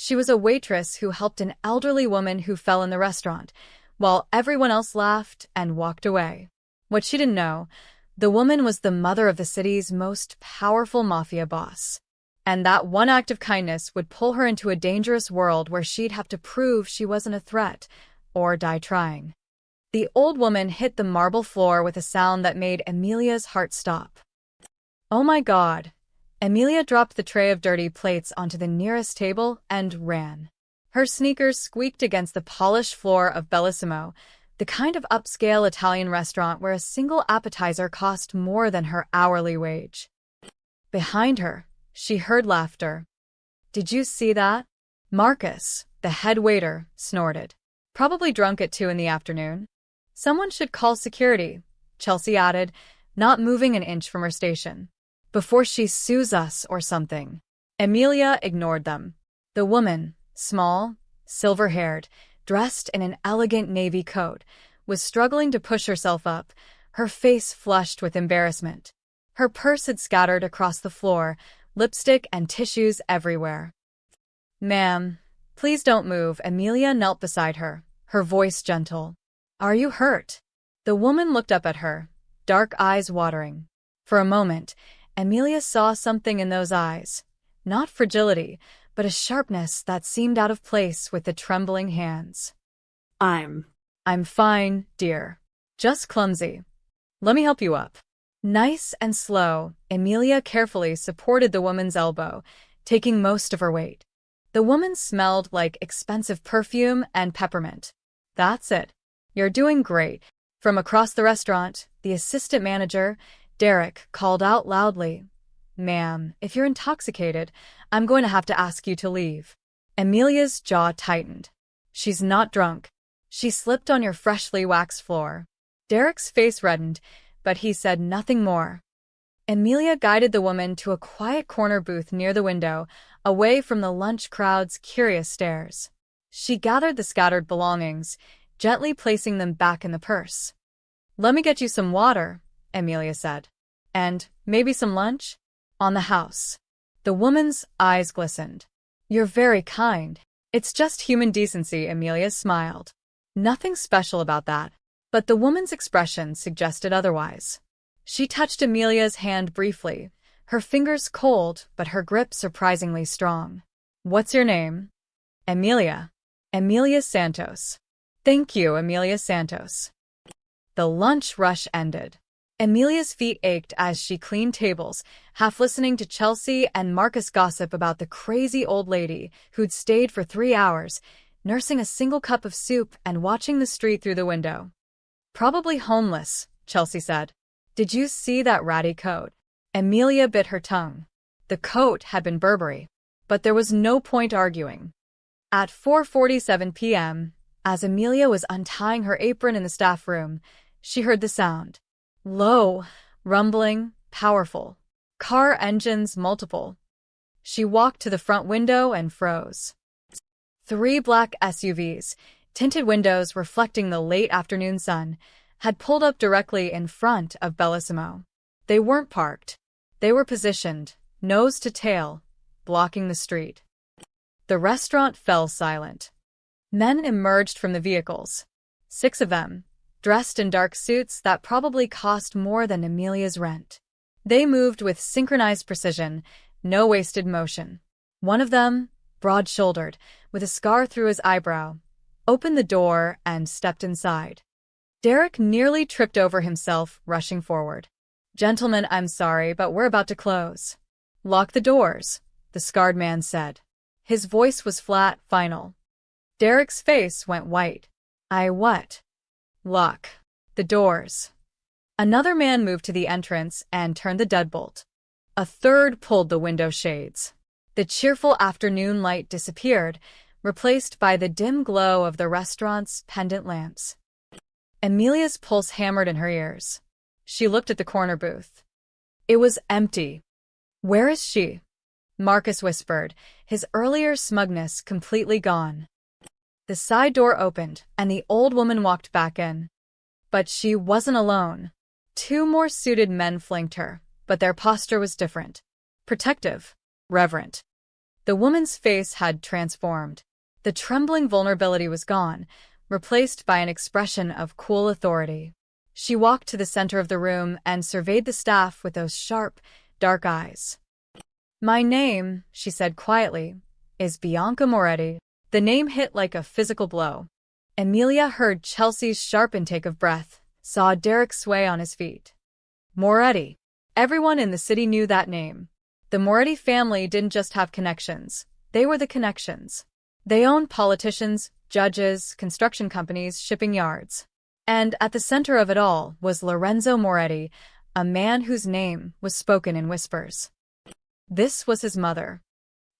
She was a waitress who helped an elderly woman who fell in the restaurant, while everyone else laughed and walked away. What she didn't know, the woman was the mother of the city's most powerful mafia boss. And that one act of kindness would pull her into a dangerous world where she'd have to prove she wasn't a threat, or die trying. The old woman hit the marble floor with a sound that made Amelia's heart stop. Oh my God! Amelia dropped the tray of dirty plates onto the nearest table and ran. Her sneakers squeaked against the polished floor of Bellissimo, the kind of upscale Italian restaurant where a single appetizer cost more than her hourly wage. Behind her, she heard laughter. Did you see that? Marcus, the head waiter, snorted. Probably drunk at 2 in the afternoon. Someone should call security, Chelsea added, not moving an inch from her station. Before she sues us or something. Amelia ignored them. The woman, small, silver-haired, dressed in an elegant navy coat, was struggling to push herself up, her face flushed with embarrassment. Her purse had scattered across the floor, lipstick and tissues everywhere. Ma'am, please don't move. Amelia knelt beside her, her voice gentle. Are you hurt? The woman looked up at her, dark eyes watering. For a moment, Amelia saw something in those eyes. Not fragility, but a sharpness that seemed out of place with the trembling hands. I'm fine, dear. Just clumsy. Let me help you up. Nice and slow, Amelia carefully supported the woman's elbow, taking most of her weight. The woman smelled like expensive perfume and peppermint. That's it. You're doing great. From across the restaurant, the assistant manager, Derek, called out loudly. Ma'am, if you're intoxicated, I'm going to have to ask you to leave. Amelia's jaw tightened. She's not drunk. She slipped on your freshly waxed floor. Derek's face reddened, but he said nothing more. Amelia guided the woman to a quiet corner booth near the window, away from the lunch crowd's curious stares. She gathered the scattered belongings, gently placing them back in the purse. Let me get you some water, Amelia said. And maybe some lunch? On the house. The woman's eyes glistened. You're very kind. It's just human decency, Amelia smiled. Nothing special about that. But the woman's expression suggested otherwise. She touched Amelia's hand briefly, her fingers cold but her grip surprisingly strong. What's your name? Amelia. Amelia Santos. Thank you, Amelia Santos. The lunch rush ended. Amelia's feet ached as she cleaned tables, half listening to Chelsea and Marcus gossip about the crazy old lady who'd stayed for 3 hours, nursing a single cup of soup and watching the street through the window. Probably homeless, Chelsea said. Did you see that ratty coat? Amelia bit her tongue. The coat had been Burberry, but there was no point arguing. At 4:47 p.m., as Amelia was untying her apron in the staff room, she heard the sound. Low, rumbling, powerful. Car engines multiple. She walked to the front window and froze. 3 black SUVs, tinted windows reflecting the late afternoon sun, had pulled up directly in front of Bellissimo. They weren't parked. They were positioned, nose to tail, blocking the street. The restaurant fell silent. Men emerged from the vehicles. 6 of them, dressed in dark suits that probably cost more than Amelia's rent. They moved with synchronized precision, no wasted motion. One of them, broad-shouldered, with a scar through his eyebrow, opened the door and stepped inside. Derek nearly tripped over himself, rushing forward. Gentlemen, I'm sorry, but we're about to close. Lock the doors, the scarred man said. His voice was flat, final. Derek's face went white. What? Lock the doors. Another man moved to the entrance and turned the deadbolt. A third pulled the window shades. The cheerful afternoon light disappeared, replaced by the dim glow of the restaurant's pendant lamps. Amelia's pulse hammered in her ears. She looked at the corner booth. It was empty. Where is she? Marcus whispered, his earlier smugness completely gone. The side door opened, and the old woman walked back in. But she wasn't alone. 2 more suited men flanked her, but their posture was different. Protective. Reverent. The woman's face had transformed. The trembling vulnerability was gone, replaced by an expression of cool authority. She walked to the center of the room and surveyed the staff with those sharp, dark eyes. "My name," she said quietly, "is Bianca Moretti." The name hit like a physical blow. Emilia heard Chelsea's sharp intake of breath, saw Derek sway on his feet. Moretti. Everyone in the city knew that name. The Moretti family didn't just have connections. They were the connections. They owned politicians, judges, construction companies, shipping yards. And at the center of it all was Lorenzo Moretti, a man whose name was spoken in whispers. This was his mother.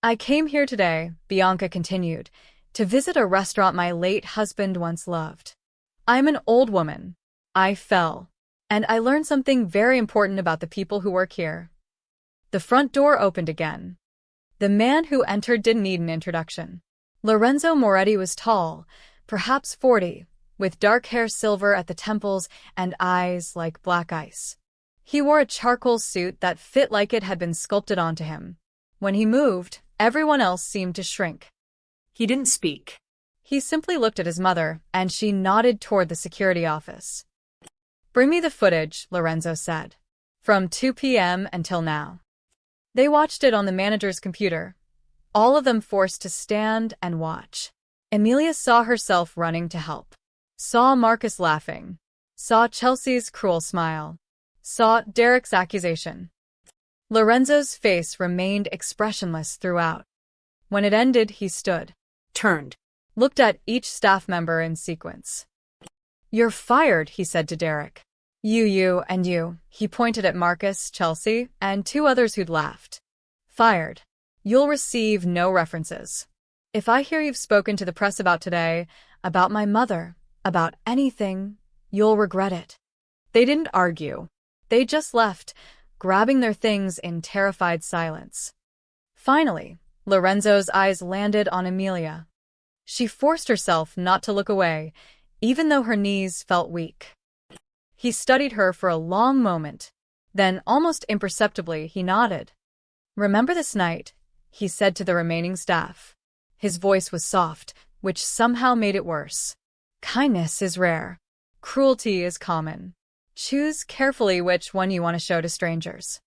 "I came here today," Bianca continued, "to visit a restaurant my late husband once loved. I'm an old woman. I fell. And I learned something very important about the people who work here." The front door opened again. The man who entered didn't need an introduction. Lorenzo Moretti was tall, perhaps 40, with dark hair silver at the temples and eyes like black ice. He wore a charcoal suit that fit like it had been sculpted onto him. When he moved, everyone else seemed to shrink. He didn't speak. He simply looked at his mother, and she nodded toward the security office. "Bring me the footage," Lorenzo said. "From 2 p.m. until now." They watched it on the manager's computer, all of them forced to stand and watch. Emilia saw herself running to help. Saw Marcus laughing. Saw Chelsea's cruel smile. Saw Derek's accusation. Lorenzo's face remained expressionless throughout. When it ended, he stood, Turned. looked at each staff member in sequence. "You're fired," he said to Derek. You, and you." He pointed at Marcus, Chelsea, and 2 others who'd laughed. "Fired. You'll receive no references. If I hear you've spoken to the press about today, about my mother, about anything, you'll regret it." They didn't argue. They just left, grabbing their things in terrified silence. Finally, Lorenzo's eyes landed on Emilia. She forced herself not to look away, even though her knees felt weak. He studied her for a long moment. Then, almost imperceptibly, he nodded. "Remember this night," he said to the remaining staff. His voice was soft, which somehow made it worse. "Kindness is rare. Cruelty is common. Choose carefully which one you want to show to strangers."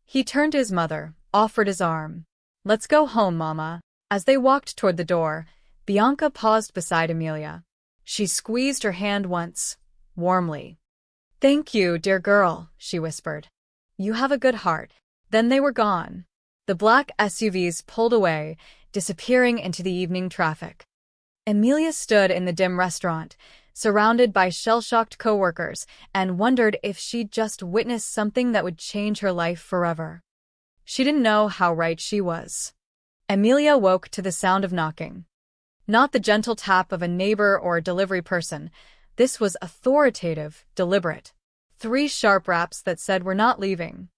He turned to his mother, offered his arm. "Let's go home, Mama." As they walked toward the door, Bianca paused beside Emilia. She squeezed her hand once, warmly. "Thank you, dear girl," she whispered. "You have a good heart." Then they were gone. The black SUVs pulled away, disappearing into the evening traffic. Emilia stood in the dim restaurant, surrounded by shell-shocked coworkers, and wondered if she'd just witnessed something that would change her life forever. She didn't know how right she was. Emilia woke to the sound of knocking. Not the gentle tap of a neighbor or a delivery person. This was authoritative, deliberate. 3 sharp raps that said, "We're not leaving."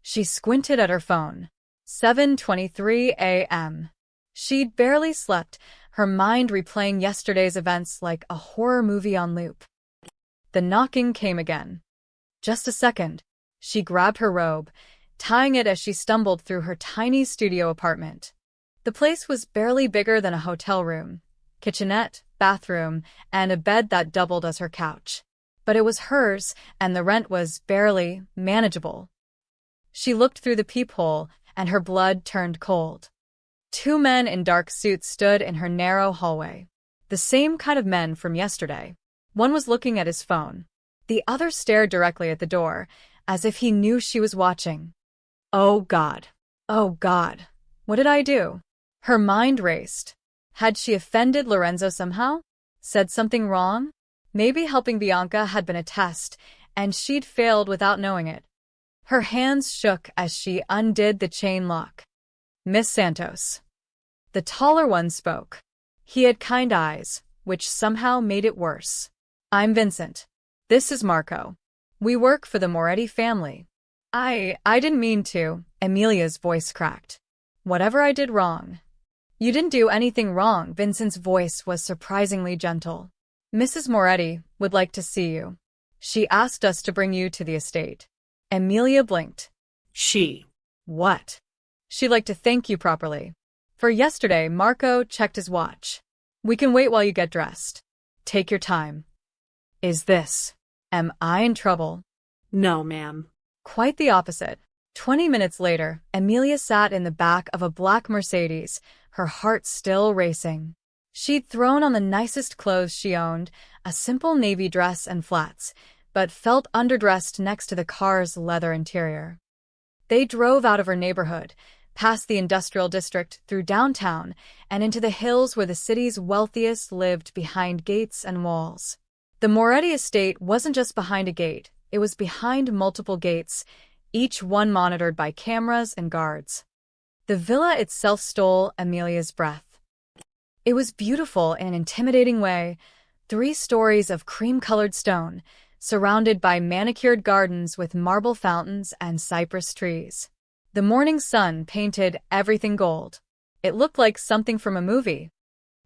She squinted at her phone. 7:23 a.m. She'd barely slept, her mind replaying yesterday's events like a horror movie on loop. The knocking came again. Just a second. She grabbed her robe, tying it as she stumbled through her tiny studio apartment. The place was barely bigger than a hotel room. Kitchenette, bathroom, and a bed that doubled as her couch. But it was hers, and the rent was barely manageable. She looked through the peephole, and her blood turned cold. 2 men in dark suits stood in her narrow hallway. The same kind of men from yesterday. One was looking at his phone. The other stared directly at the door, as if he knew she was watching. Oh God. Oh God. What did I do? Her mind raced. Had she offended Lorenzo somehow? Said something wrong? Maybe helping Bianca had been a test, and she'd failed without knowing it. Her hands shook as she undid the chain lock. "Miss Santos." The taller one spoke. He had kind eyes, which somehow made it worse. "I'm Vincent. This is Marco. We work for the Moretti family." I didn't mean to," Emilia's voice cracked. "Whatever I did wrong." "You didn't do anything wrong," Vincent's voice was surprisingly gentle. "Mrs. Moretti would like to see you. She asked us to bring you to the estate." Emilia blinked. She. "What?" "She'd like to thank you properly." For yesterday, Marco checked his watch. We can wait while you get dressed. Take your time. Am I in trouble? No, ma'am. Quite the opposite. 20 minutes later, Amelia sat in the back of a black Mercedes, her heart still racing. She'd thrown on the nicest clothes she owned, a simple navy dress and flats, but felt underdressed next to the car's leather interior. They drove out of her neighborhood, past the industrial district, through downtown, and into the hills where the city's wealthiest lived behind gates and walls. The Moretti estate wasn't just behind a gate, it was behind multiple gates, each one monitored by cameras and guards. The villa itself stole Amelia's breath. It was beautiful in an intimidating way, 3 stories of cream-colored stone, surrounded by manicured gardens with marble fountains and cypress trees. The morning sun painted everything gold. It looked like something from a movie.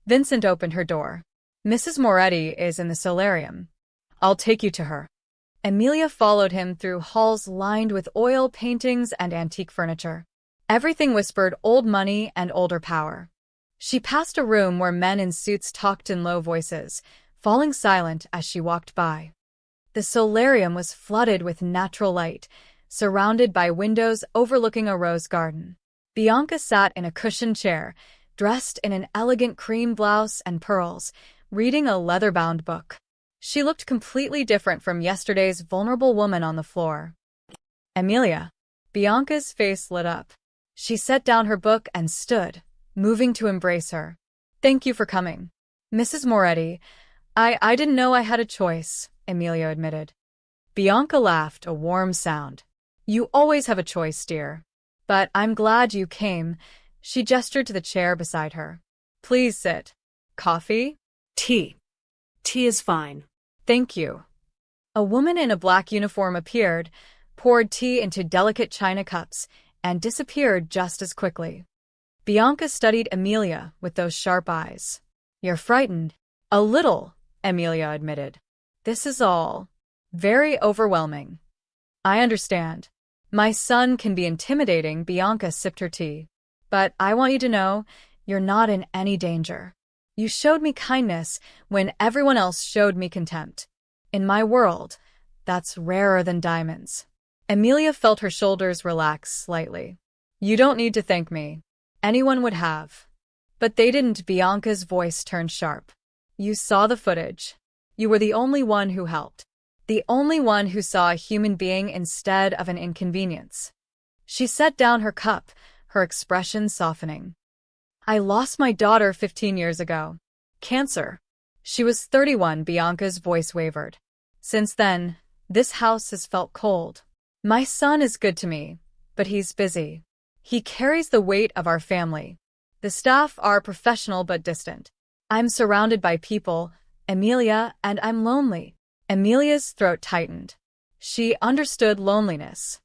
Vincent opened her door. Mrs. Moretti is in the solarium. I'll take you to her. Amelia followed him through halls lined with oil paintings and antique furniture. Everything whispered old money and older power. She passed a room where men in suits talked in low voices, falling silent as she walked by. The solarium was flooded with natural light, surrounded by windows overlooking a rose garden. Bianca sat in a cushioned chair, dressed in an elegant cream blouse and pearls, reading a leather-bound book. She looked completely different from yesterday's vulnerable woman on the floor. Amelia. Bianca's face lit up. She set down her book and stood, moving to embrace her. Thank you for coming. Mrs. Moretti, I didn't know I had a choice, Amelia admitted. Bianca laughed, a warm sound. You always have a choice, dear. But I'm glad you came. She gestured to the chair beside her. Please sit. Coffee? Tea. Tea is fine. Thank you. A woman in a black uniform appeared, poured tea into delicate china cups, and disappeared just as quickly. Bianca studied Amelia with those sharp eyes. You're frightened. A little, Amelia admitted. This is all very overwhelming. I understand. My son can be intimidating, Bianca sipped her tea. But I want you to know, you're not in any danger. You showed me kindness when everyone else showed me contempt. In my world, that's rarer than diamonds. Amelia felt her shoulders relax slightly. You don't need to thank me. Anyone would have. But they didn't. Bianca's voice turned sharp. You saw the footage. You were the only one who helped. The only one who saw a human being instead of an inconvenience. She set down her cup, her expression softening. I lost my daughter 15 years ago. Cancer. She was 31, Bianca's voice wavered. Since then, this house has felt cold. My son is good to me, but he's busy. He carries the weight of our family. The staff are professional but distant. I'm surrounded by people, Amelia, and I'm lonely. Amelia's throat tightened. She understood loneliness.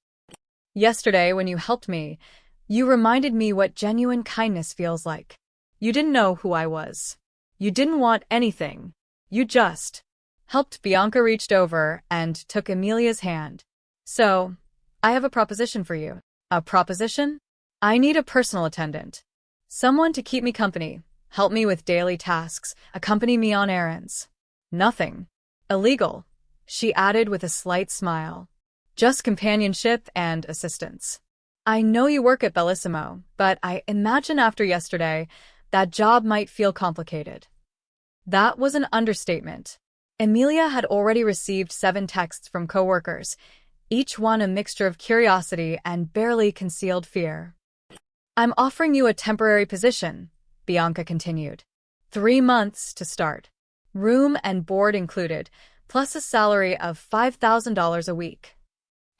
Yesterday, when you helped me, you reminded me what genuine kindness feels like. You didn't know who I was. You didn't want anything. You just helped. Bianca reached over and took Amelia's hand. So, I have a proposition for you. A proposition? I need a personal attendant. Someone to keep me company, help me with daily tasks, accompany me on errands. Nothing illegal, she added with a slight smile. Just companionship and assistance. I know you work at Bellissimo, but I imagine after yesterday, that job might feel complicated. That was an understatement. Amelia had already received 7 texts from coworkers, each one a mixture of curiosity and barely concealed fear. I'm offering you a temporary position, Bianca continued. 3 months to start. Room and board included, plus a salary of $5,000 a week.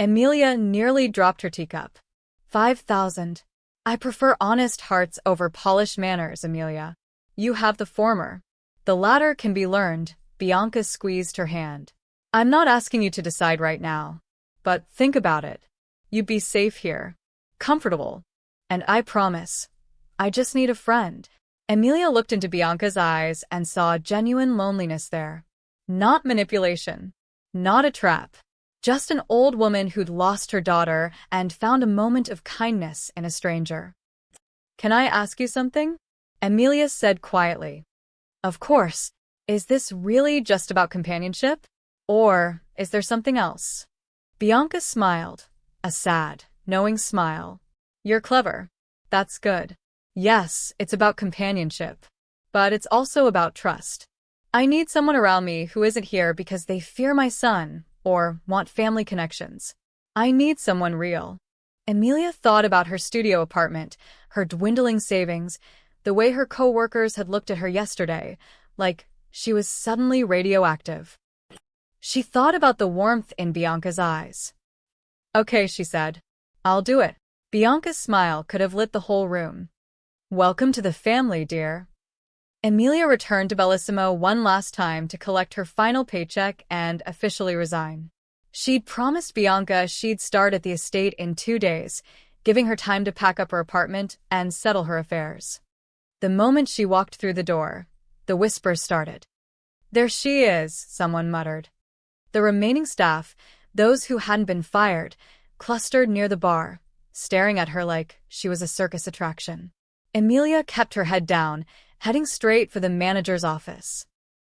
Amelia nearly dropped her teacup. 5,000. I prefer honest hearts over polished manners, Amelia. You have the former. The latter can be learned. Bianca squeezed her hand. I'm not asking you to decide right now. But think about it. You'd be safe here. Comfortable. And I promise, I just need a friend. Amelia looked into Bianca's eyes and saw genuine loneliness there. Not manipulation. Not a trap. Just an old woman who'd lost her daughter and found a moment of kindness in a stranger. Can I ask you something? Emilia said quietly. Of course. Is this really just about companionship? Or is there something else? Bianca smiled, a sad, knowing smile. You're clever. That's good. Yes, it's about companionship. But it's also about trust. I need someone around me who isn't here because they fear my son or want family connections. I need someone real. Emilia thought about her studio apartment, her dwindling savings, the way her co-workers had looked at her yesterday, like she was suddenly radioactive. She thought about the warmth in Bianca's eyes. Okay, she said. I'll do it. Bianca's smile could have lit the whole room. Welcome to the family, dear. Emilia returned to Bellissimo one last time to collect her final paycheck and officially resign. She'd promised Bianca she'd start at the estate in 2 days, giving her time to pack up her apartment and settle her affairs. The moment she walked through the door, the whispers started. There she is, someone muttered. The remaining staff, those who hadn't been fired, clustered near the bar, staring at her like she was a circus attraction. Emilia kept her head down, heading straight for the manager's office.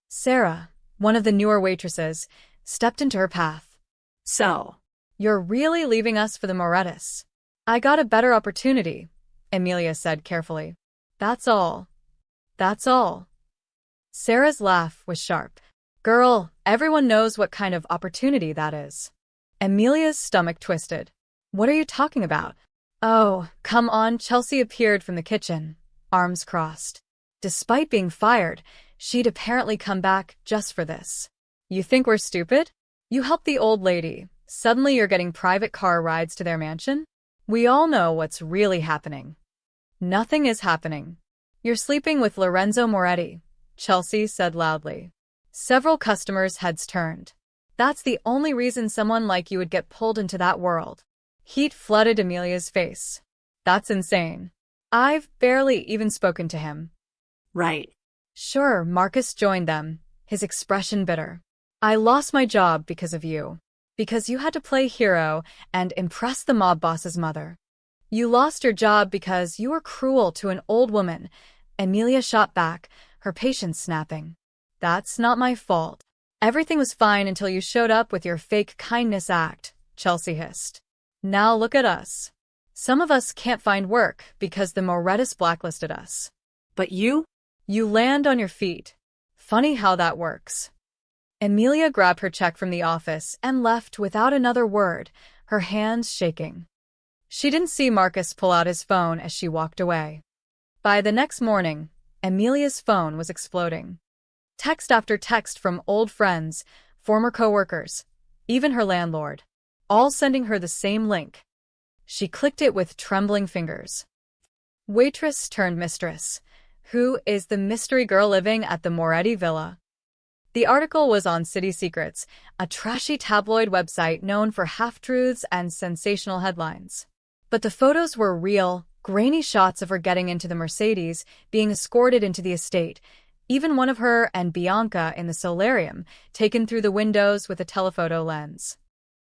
Sarah, one of the newer waitresses, stepped into her path. So, You're really leaving us for the Morettis. I got a better opportunity, Emilia said carefully. That's all. That's all. Sarah's laugh was sharp. Girl, everyone knows what kind of opportunity that is. Emilia's stomach twisted. What are you talking about? Oh, come on. Chelsea appeared from the kitchen, arms crossed. Despite being fired, she'd apparently come back just for this. You think we're stupid? You helped the old lady. Suddenly you're getting private car rides to their mansion? We all know what's really happening. Nothing is happening. You're sleeping with Lorenzo Moretti, Chelsea said loudly. Several customers' heads turned. That's the only reason someone like you would get pulled into that world. Heat flooded Emilia's face. That's insane. I've barely even spoken to him. right. Sure, Marcus joined them, his expression bitter. I lost my job because of you. Because you had to play hero and impress the mob boss's mother. You lost your job because you were cruel to an old woman. Emilia shot back, her patience snapping. That's not my fault. Everything was fine until you showed up with your fake kindness act, Chelsea hissed. Now look at us. Some of us can't find work because the Morettis blacklisted us. But you? You land on your feet. Funny how that works. Emilia grabbed her check from the office and left without another word, her hands shaking. She didn't see Marcus pull out his phone as she walked away. By the next morning, Emilia's phone was exploding. Text after text from old friends, former co-workers, even her landlord, all sending her the same link. She clicked it with trembling fingers. Waitress turned mistress. Who is the mystery girl living at the Moretti Villa? The article was on City Secrets, a trashy tabloid website known for half-truths and sensational headlines. But the photos were real, grainy shots of her getting into the Mercedes, being escorted into the estate, even one of her and Bianca in the solarium, taken through the windows with a telephoto lens.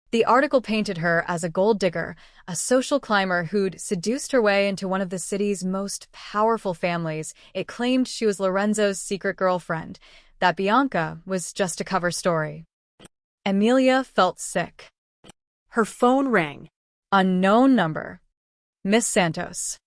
The article painted her as a gold digger, a social climber who'd seduced her way into one of the city's most powerful families. It claimed she was Lorenzo's secret girlfriend, that Bianca was just a cover story. Emilia felt sick. Her phone rang. Unknown number. Miss Santos.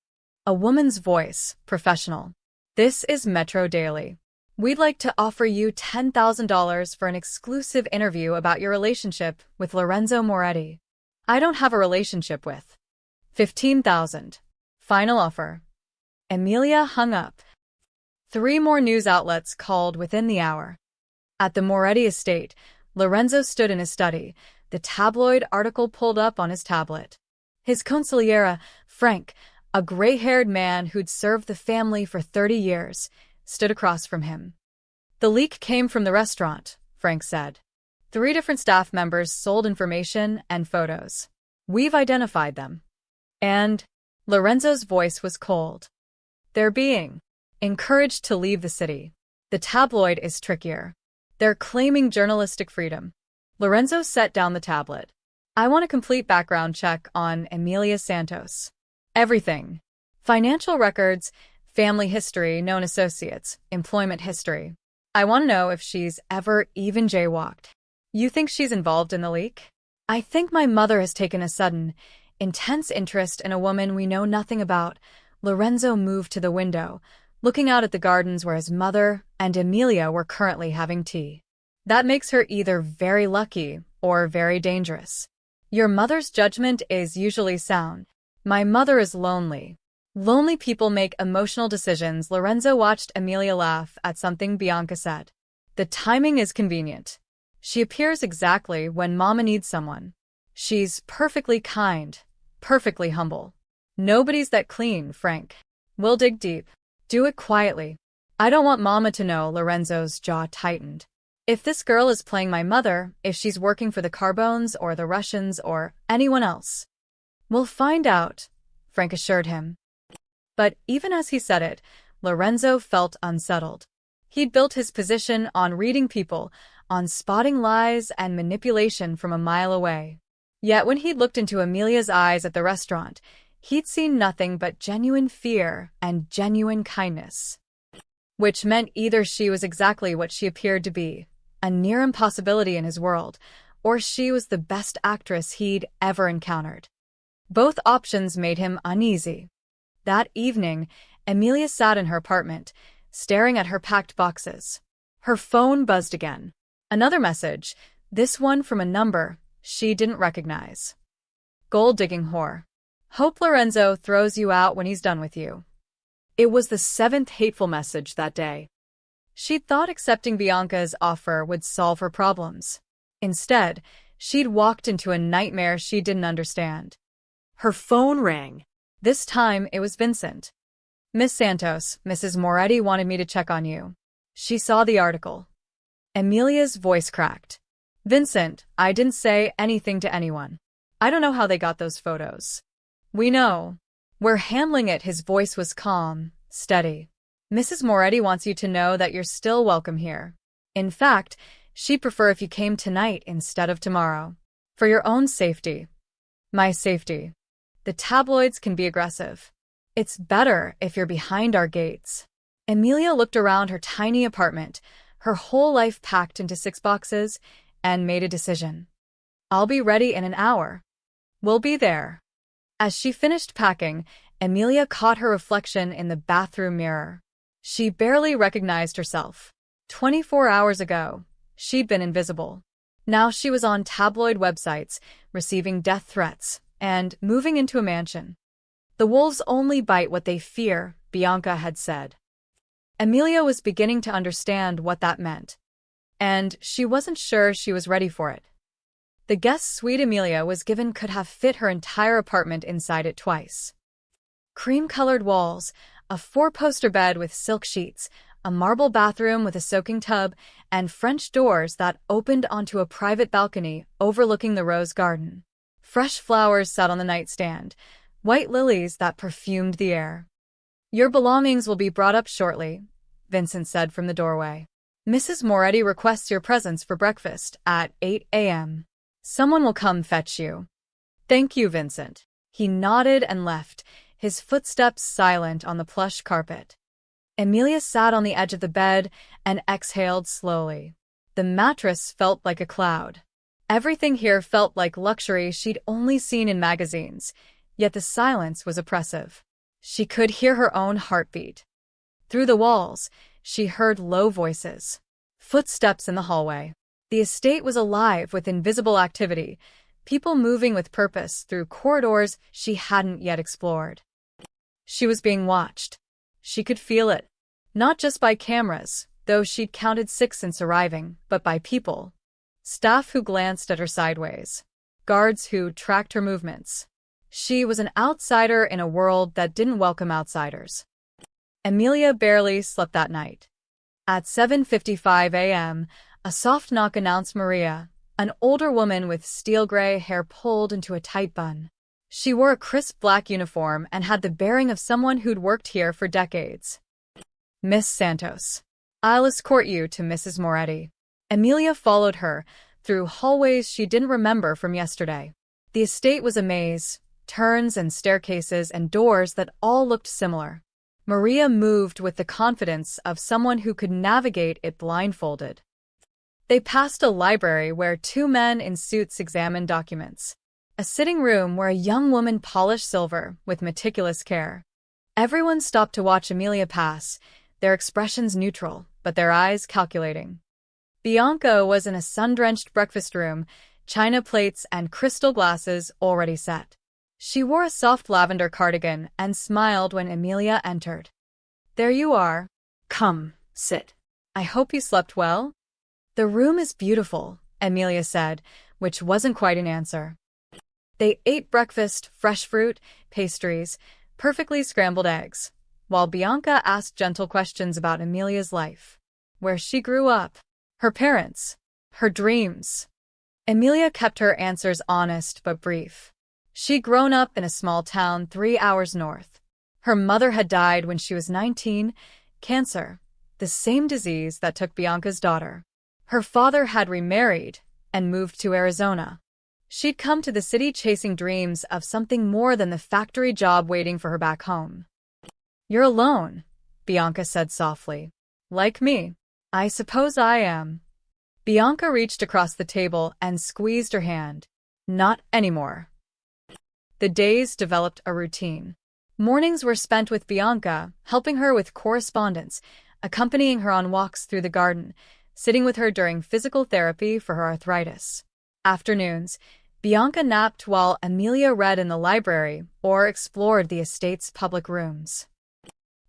A woman's voice, professional. This is Metro Daily. We'd like to offer you $10,000 for an exclusive interview about your relationship with Lorenzo Moretti. I don't have a relationship with. $15,000. Final offer. Emilia hung up. 3 more news outlets called within the hour. At the Moretti estate, Lorenzo stood in his study, the tabloid article pulled up on his tablet. His consigliere, Frank, a gray-haired man who'd served the family for 30 years, stood across from him. The leak came from the restaurant, Frank said. 3 different staff members sold information and photos. We've identified them. And Lorenzo's voice was cold. They're being encouraged to leave the city. The tabloid is trickier. They're claiming journalistic freedom. Lorenzo set down the tablet. I want a complete background check on Emilia Santos. Everything. Financial records, family history, known associates, employment history. I want to know if she's ever even jaywalked. You think she's involved in the leak? I think my mother has taken a sudden, intense interest in a woman we know nothing about. Lorenzo moved to the window, looking out at the gardens where his mother and Emilia were currently having tea. That makes her either very lucky or very dangerous. Your mother's judgment is usually sound. My mother is lonely. Lonely people make emotional decisions. Lorenzo watched Emilia laugh at something Bianca said. The timing is convenient. She appears exactly when Mama needs someone. She's perfectly kind, perfectly humble. Nobody's that clean, Frank. We'll dig deep. Do it quietly. I don't want Mama to know. Lorenzo's jaw tightened. If this girl is playing my mother, if she's working for the Carbones or the Russians or anyone else, we'll find out, Frank assured him. But even as he said it, Lorenzo felt unsettled. He'd built his position on reading people, on spotting lies and manipulation from a mile away. Yet when he'd looked into Emilia's eyes at the restaurant, he'd seen nothing but genuine fear and genuine kindness. Which meant either she was exactly what she appeared to be, a near impossibility in his world, or she was the best actress he'd ever encountered. Both options made him uneasy. That evening, Emilia sat in her apartment, staring at her packed boxes. Her phone buzzed again. Another message, this one from a number she didn't recognize. Gold-digging whore. Hope Lorenzo throws you out when he's done with you. It was the 7th hateful message that day. She'd thought accepting Bianca's offer would solve her problems. Instead, she'd walked into a nightmare she didn't understand. Her phone rang. This time, it was Vincent. Miss Santos, Mrs. Moretti wanted me to check on you. She saw the article. Emilia's voice cracked. Vincent, I didn't say anything to anyone. I don't know how they got those photos. We know. We're handling it. His voice was calm, steady. Mrs. Moretti wants you to know that you're still welcome here. In fact, she'd prefer if you came tonight instead of tomorrow. For your own safety. My safety. The tabloids can be aggressive. It's better if you're behind our gates. Emilia looked around her tiny apartment, her whole life packed into 6 boxes, and made a decision. I'll be ready in an hour. We'll be there. As she finished packing, Emilia caught her reflection in the bathroom mirror. She barely recognized herself. 24 hours ago, she'd been invisible. Now she was on tabloid websites, receiving death threats, and moving into a mansion. The wolves only bite what they fear, Bianca had said. Emilia was beginning to understand what that meant, and she wasn't sure she was ready for it. The guest suite Emilia was given could have fit her entire apartment inside it twice. Cream-colored walls, a 4-poster bed with silk sheets, a marble bathroom with a soaking tub, and French doors that opened onto a private balcony overlooking the rose garden. Fresh flowers sat on the nightstand, white lilies that perfumed the air. Your belongings will be brought up shortly, Vincent said from the doorway. Mrs. Moretti requests your presence for breakfast at 8 a.m. Someone will come fetch you. Thank you, Vincent. He nodded and left, his footsteps silent on the plush carpet. Emilia sat on the edge of the bed and exhaled slowly. The mattress felt like a cloud. Everything here felt like luxury she'd only seen in magazines, yet the silence was oppressive. She could hear her own heartbeat. Through the walls, she heard low voices. Footsteps in the hallway. The estate was alive with invisible activity, people moving with purpose through corridors she hadn't yet explored. She was being watched. She could feel it. Not just by cameras, though she'd counted 6 since arriving, but by people. Staff who glanced at her sideways. Guards who tracked her movements. She was an outsider in a world that didn't welcome outsiders. Emilia barely slept that night. At 7:55 a.m., a soft knock announced Maria, an older woman with steel-gray hair pulled into a tight bun. She wore a crisp black uniform and had the bearing of someone who'd worked here for decades. Miss Santos. I'll escort you to Mrs. Moretti. Emilia followed her, through hallways she didn't remember from yesterday. The estate was a maze, turns and staircases and doors that all looked similar. Maria moved with the confidence of someone who could navigate it blindfolded. They passed a library where two men in suits examined documents. A sitting room where a young woman polished silver with meticulous care. Everyone stopped to watch Amelia pass, their expressions neutral, but their eyes calculating. Bianca was in a sun-drenched breakfast room, china plates and crystal glasses already set. She wore a soft lavender cardigan and smiled when Amelia entered. "There you are. Come, sit. I hope you slept well?" "The room is beautiful," Amelia said, which wasn't quite an answer. They ate breakfast, fresh fruit, pastries, perfectly scrambled eggs, while Bianca asked gentle questions about Amelia's life. Where she grew up, her parents, her dreams. Amelia kept her answers honest but brief. She'd grown up in a small town 3 hours north. Her mother had died when she was 19, cancer, the same disease that took Bianca's daughter. Her father had remarried and moved to Arizona. She'd come to the city chasing dreams of something more than the factory job waiting for her back home. "You're alone," Bianca said softly. "Like me. I suppose I am." Bianca reached across the table and squeezed her hand. "Not anymore." The days developed a routine. Mornings were spent with Bianca, helping her with correspondence, accompanying her on walks through the garden, sitting with her during physical therapy for her arthritis. Afternoons, Bianca napped while Amelia read in the library or explored the estate's public rooms.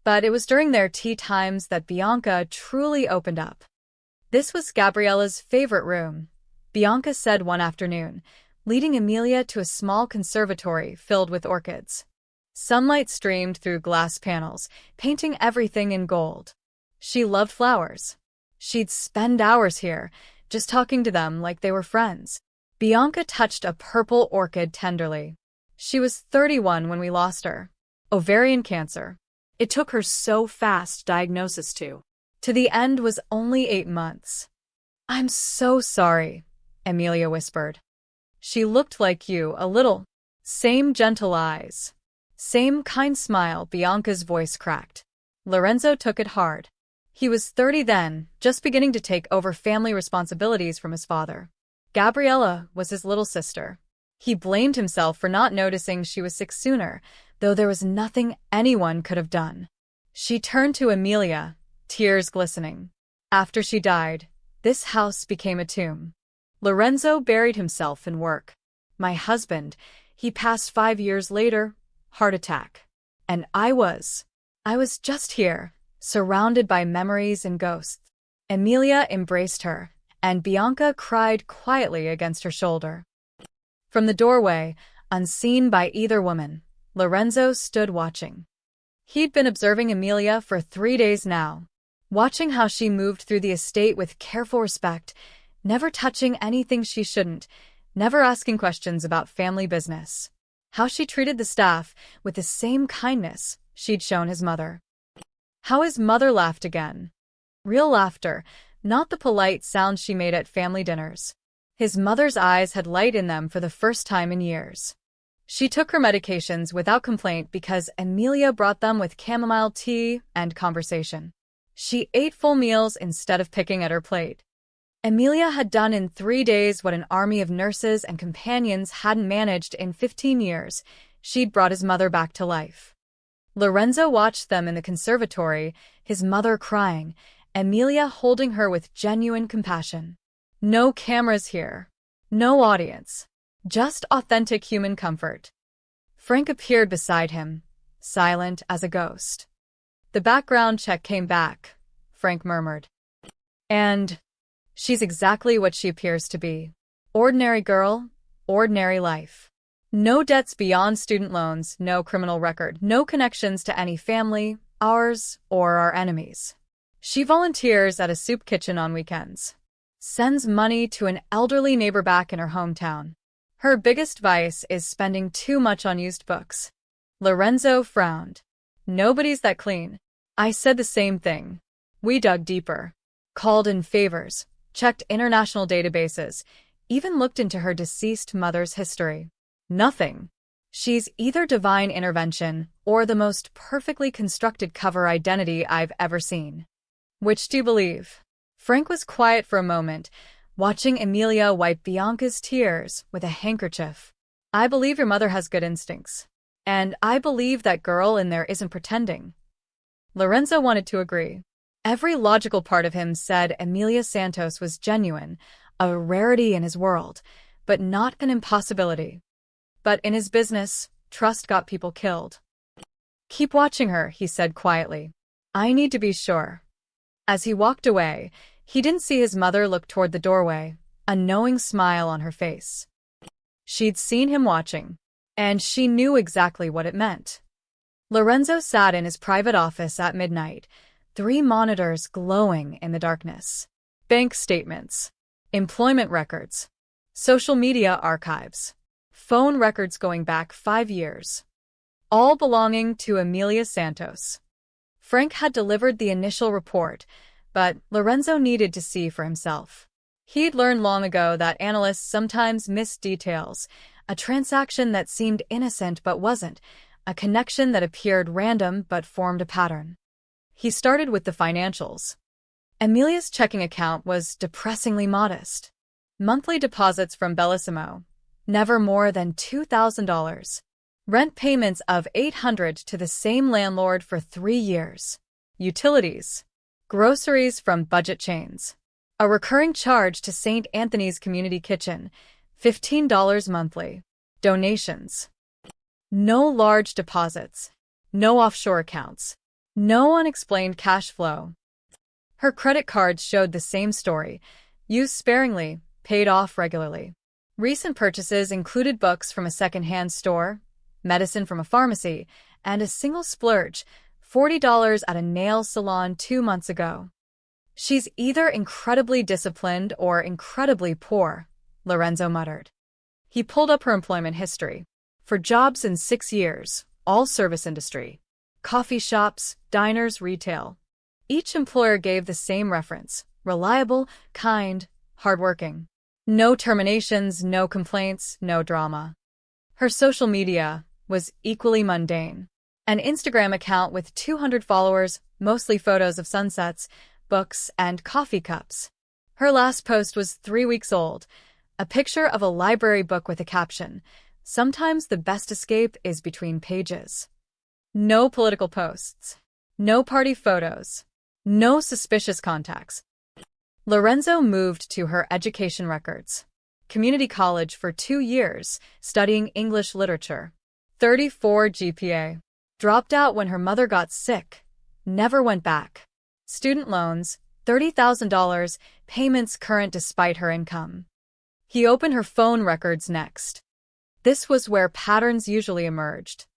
But it was during their tea times that Bianca truly opened up. "This was Gabriella's favorite room," Bianca said one afternoon, leading Amelia to a small conservatory filled with orchids. Sunlight streamed through glass panels, painting everything in gold. She loved flowers. She'd spend hours here, just talking to them like they were friends. Bianca touched a purple orchid tenderly. "She was 31 when we lost her. Ovarian cancer. It took her so fast diagnosis too. To the end was only 8 months." "I'm so sorry," Amelia whispered. "She looked like you, a little. Same gentle eyes. Same kind smile." Bianca's voice cracked. Lorenzo took it hard. He was 30 then, just beginning to take over family responsibilities from his father. Gabriella was his little sister. He blamed himself for not noticing she was sick sooner, though there was nothing anyone could have done. She turned to Amelia, tears glistening. "After she died, this house became a tomb. Lorenzo buried himself in work. My husband, he passed 5 years later, heart attack. And I was just here, surrounded by memories and ghosts." Amelia embraced her, and Bianca cried quietly against her shoulder. From the doorway, unseen by either woman, Lorenzo stood watching. He'd been observing Amelia for 3 days now, watching how she moved through the estate with careful respect, never touching anything she shouldn't, never asking questions about family business. How she treated the staff with the same kindness she'd shown his mother. How his mother laughed again. Real laughter, not the polite sounds she made at family dinners. His mother's eyes had light in them for the first time in years. She took her medications without complaint because Amelia brought them with chamomile tea and conversation. She ate full meals instead of picking at her plate. Amelia had done in 3 days what an army of nurses and companions hadn't managed in 15 years. She'd brought his mother back to life. Lorenzo watched them in the conservatory, his mother crying, Amelia holding her with genuine compassion. No cameras here. No audience. Just authentic human comfort. Frank appeared beside him, silent as a ghost. "The background check came back," Frank murmured. "And she's exactly what she appears to be. Ordinary girl, ordinary life. No debts beyond student loans, no criminal record, no connections to any family, ours or our enemies. She volunteers at a soup kitchen on weekends. Sends money to an elderly neighbor back in her hometown. Her biggest vice is spending too much on used books." Lorenzo frowned. "Nobody's that clean." I said the same thing. We dug deeper. Called in favors, checked international databases, even looked into her deceased mother's history. Nothing. She's either divine intervention or the most perfectly constructed cover identity I've ever seen. Which do you believe? Frank was quiet for a moment, watching Emilia wipe Bianca's tears with a handkerchief. I believe your mother has good instincts. And I believe that girl in there isn't pretending. Lorenzo wanted to agree. Every logical part of him said Emilia Santos was genuine, a rarity in his world, but not an impossibility. But in his business, trust got people killed. Keep watching her, he said quietly. I need to be sure. As he walked away, he didn't see his mother look toward the doorway, a knowing smile on her face. She'd seen him watching, and she knew exactly what it meant. Lorenzo sat in his private office at midnight, 3 monitors glowing in the darkness. Bank statements, employment records, social media archives, phone records going back 5 years, all belonging to Emilia Santos. Frank had delivered the initial report, but Lorenzo needed to see for himself. He'd learned long ago that analysts sometimes missed details, a transaction that seemed innocent but wasn't, a connection that appeared random but formed a pattern. He started with the financials. Emilia's checking account was depressingly modest. Monthly deposits from Bellissimo, never more than $2,000. Rent payments of $800 to the same landlord for 3 years. Utilities, groceries from budget chains. A recurring charge to St. Anthony's Community Kitchen, $15 monthly. Donations. No large deposits. No offshore accounts. No unexplained cash flow. Her credit cards showed the same story. Used sparingly, paid off regularly. Recent purchases included books from a second-hand store, medicine from a pharmacy, and a single splurge, $40 at a nail salon 2 months ago. She's either incredibly disciplined or incredibly poor, Lorenzo muttered. He pulled up her employment history. For jobs in 6 years, all service industry. Coffee shops, diners, retail. Each employer gave the same reference: reliable, kind, hardworking. No terminations, no complaints, no drama. Her social media was equally mundane. An Instagram account with 200 followers, mostly photos of sunsets, books, and coffee cups. Her last post was 3 weeks old, a picture of a library book with a caption, "Sometimes the best escape is between pages." No political posts. No party photos. No suspicious contacts. Lorenzo moved to her education records. Community college for 2 years, studying English literature. 34 GPA. Dropped out when her mother got sick. Never went back. Student loans, $30,000, payments current despite her income. He opened her phone records next. This was where patterns usually emerged.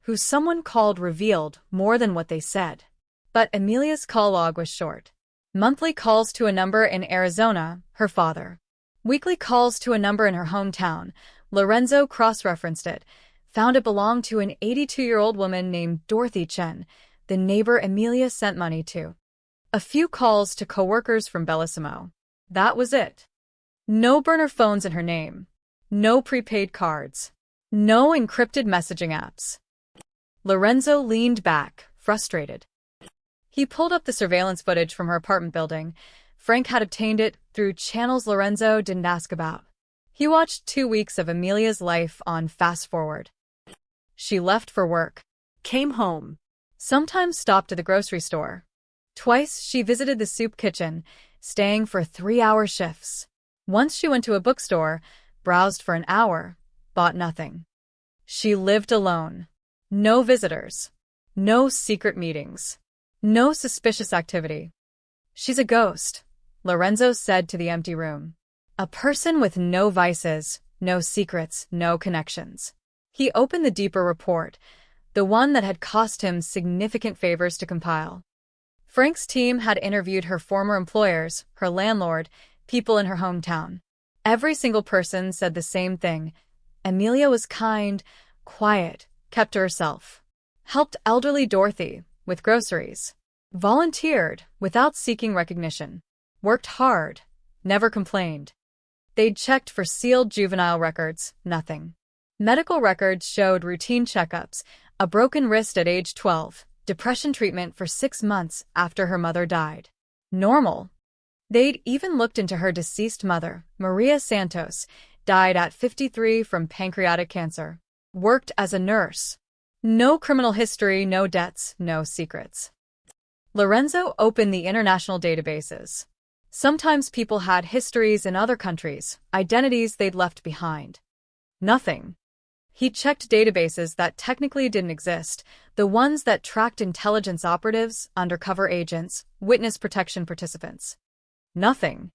Who someone called revealed more than what they said. But Emilia's call log was short. Monthly calls to a number in Arizona, her father. Weekly calls to a number in her hometown. Lorenzo cross-referenced it, found it belonged to an 82-year-old woman named Dorothy Chen, the neighbor Emilia sent money to. A few calls to coworkers from Bellissimo. That was it. No burner phones in her name. No prepaid cards. No encrypted messaging apps. Lorenzo leaned back, frustrated. He pulled up the surveillance footage from her apartment building. Frank had obtained it through channels Lorenzo didn't ask about. He watched 2 weeks of Emilia's life on fast forward. She left for work. Came home. Sometimes stopped at the grocery store. Twice she visited the soup kitchen, staying for 3-hour shifts. Once she went to a bookstore, browsed for an hour, bought nothing. She lived alone. No visitors. No secret meetings. No suspicious activity. She's a ghost, Lorenzo said to the empty room. A person with no vices, no secrets, no connections. He opened the deeper report, the one that had cost him significant favors to compile. Frank's team had interviewed her former employers, her landlord, people in her hometown. Every single person said the same thing. Emilia was kind, quiet, kept to herself. Helped elderly Dorothy with groceries. Volunteered without seeking recognition. Worked hard. Never complained. They'd checked for sealed juvenile records. Nothing. Medical records showed routine checkups, a broken wrist at age 12, depression treatment for 6 months after her mother died. Normal. They'd even looked into her deceased mother, Maria Santos, died at 53 from pancreatic cancer. Worked as a nurse. No criminal history, no debts, no secrets. Lorenzo opened the international databases. Sometimes people had histories in other countries, identities they'd left behind. Nothing. He checked databases that technically didn't exist, the ones that tracked intelligence operatives, undercover agents, witness protection participants. Nothing.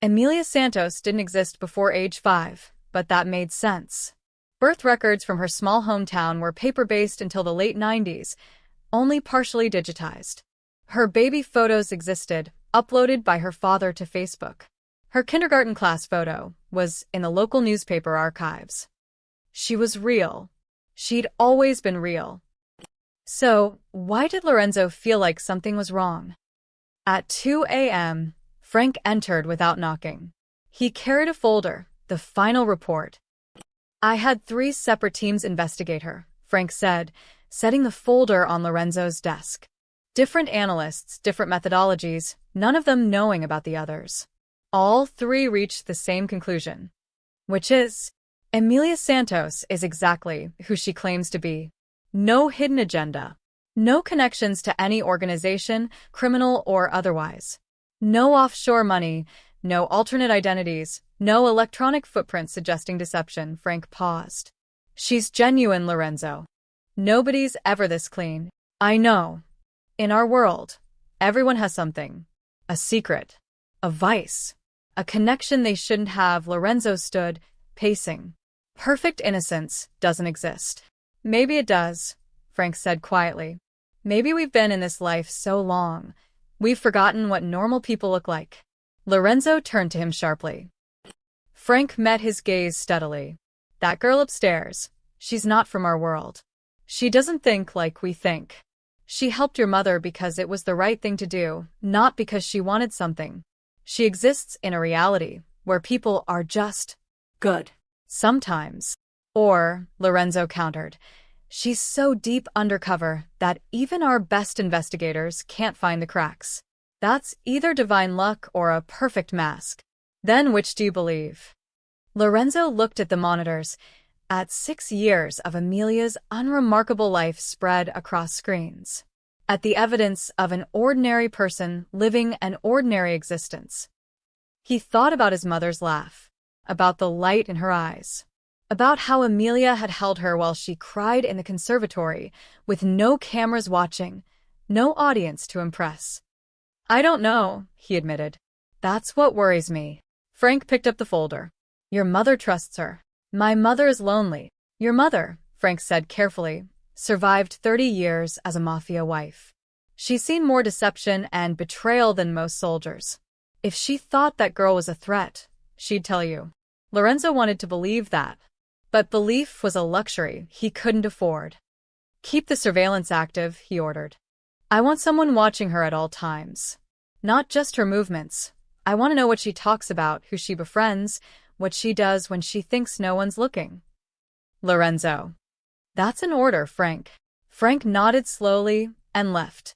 Emilia Santos didn't exist before age 5, but that made sense. Birth records from her small hometown were paper-based until the late 90s, only partially digitized. Her baby photos existed, uploaded by her father to Facebook. Her kindergarten class photo was in the local newspaper archives. She was real. She'd always been real. So, why did Lorenzo feel like something was wrong? At 2 a.m., Frank entered without knocking. He carried a folder, the final report. I had 3 separate teams investigate her, Frank said, setting the folder on Lorenzo's desk. Different analysts, different methodologies, none of them knowing about the others. All 3 reached the same conclusion. Which is, Emilia Santos is exactly who she claims to be. No hidden agenda. No connections to any organization, criminal or otherwise. No offshore money, no alternate identities, no electronic footprints suggesting deception. Frank paused. She's genuine, Lorenzo. Nobody's ever this clean. I know. In our world, everyone has something. A secret. A vice. A connection they shouldn't have. Lorenzo stood, pacing. Perfect innocence doesn't exist. Maybe it does, Frank said quietly. Maybe we've been in this life so long, we've forgotten what normal people look like. Lorenzo turned to him sharply. Frank met his gaze steadily. That girl upstairs, she's not from our world. She doesn't think like we think. She helped your mother because it was the right thing to do, not because she wanted something. She exists in a reality where people are just good. Sometimes. Or, Lorenzo countered, she's so deep undercover that even our best investigators can't find the cracks. That's either divine luck or a perfect mask. Then which do you believe? Lorenzo looked at the monitors, at 6 years of Emilia's unremarkable life spread across screens. At the evidence of an ordinary person living an ordinary existence. He thought about his mother's laugh, about the light in her eyes, about how Emilia had held her while she cried in the conservatory, with no cameras watching, no audience to impress. I don't know, he admitted. That's what worries me. Frank picked up the folder. Your mother trusts her. My mother is lonely. Your mother, Frank said carefully, survived 30 years as a Mafia wife. She's seen more deception and betrayal than most soldiers. If she thought that girl was a threat, she'd tell you. Lorenzo wanted to believe that. But belief was a luxury he couldn't afford. Keep the surveillance active, he ordered. I want someone watching her at all times. Not just her movements. I want to know what she talks about, who she befriends, what she does when she thinks no one's looking. Lorenzo. That's an order, Frank. Frank nodded slowly and left.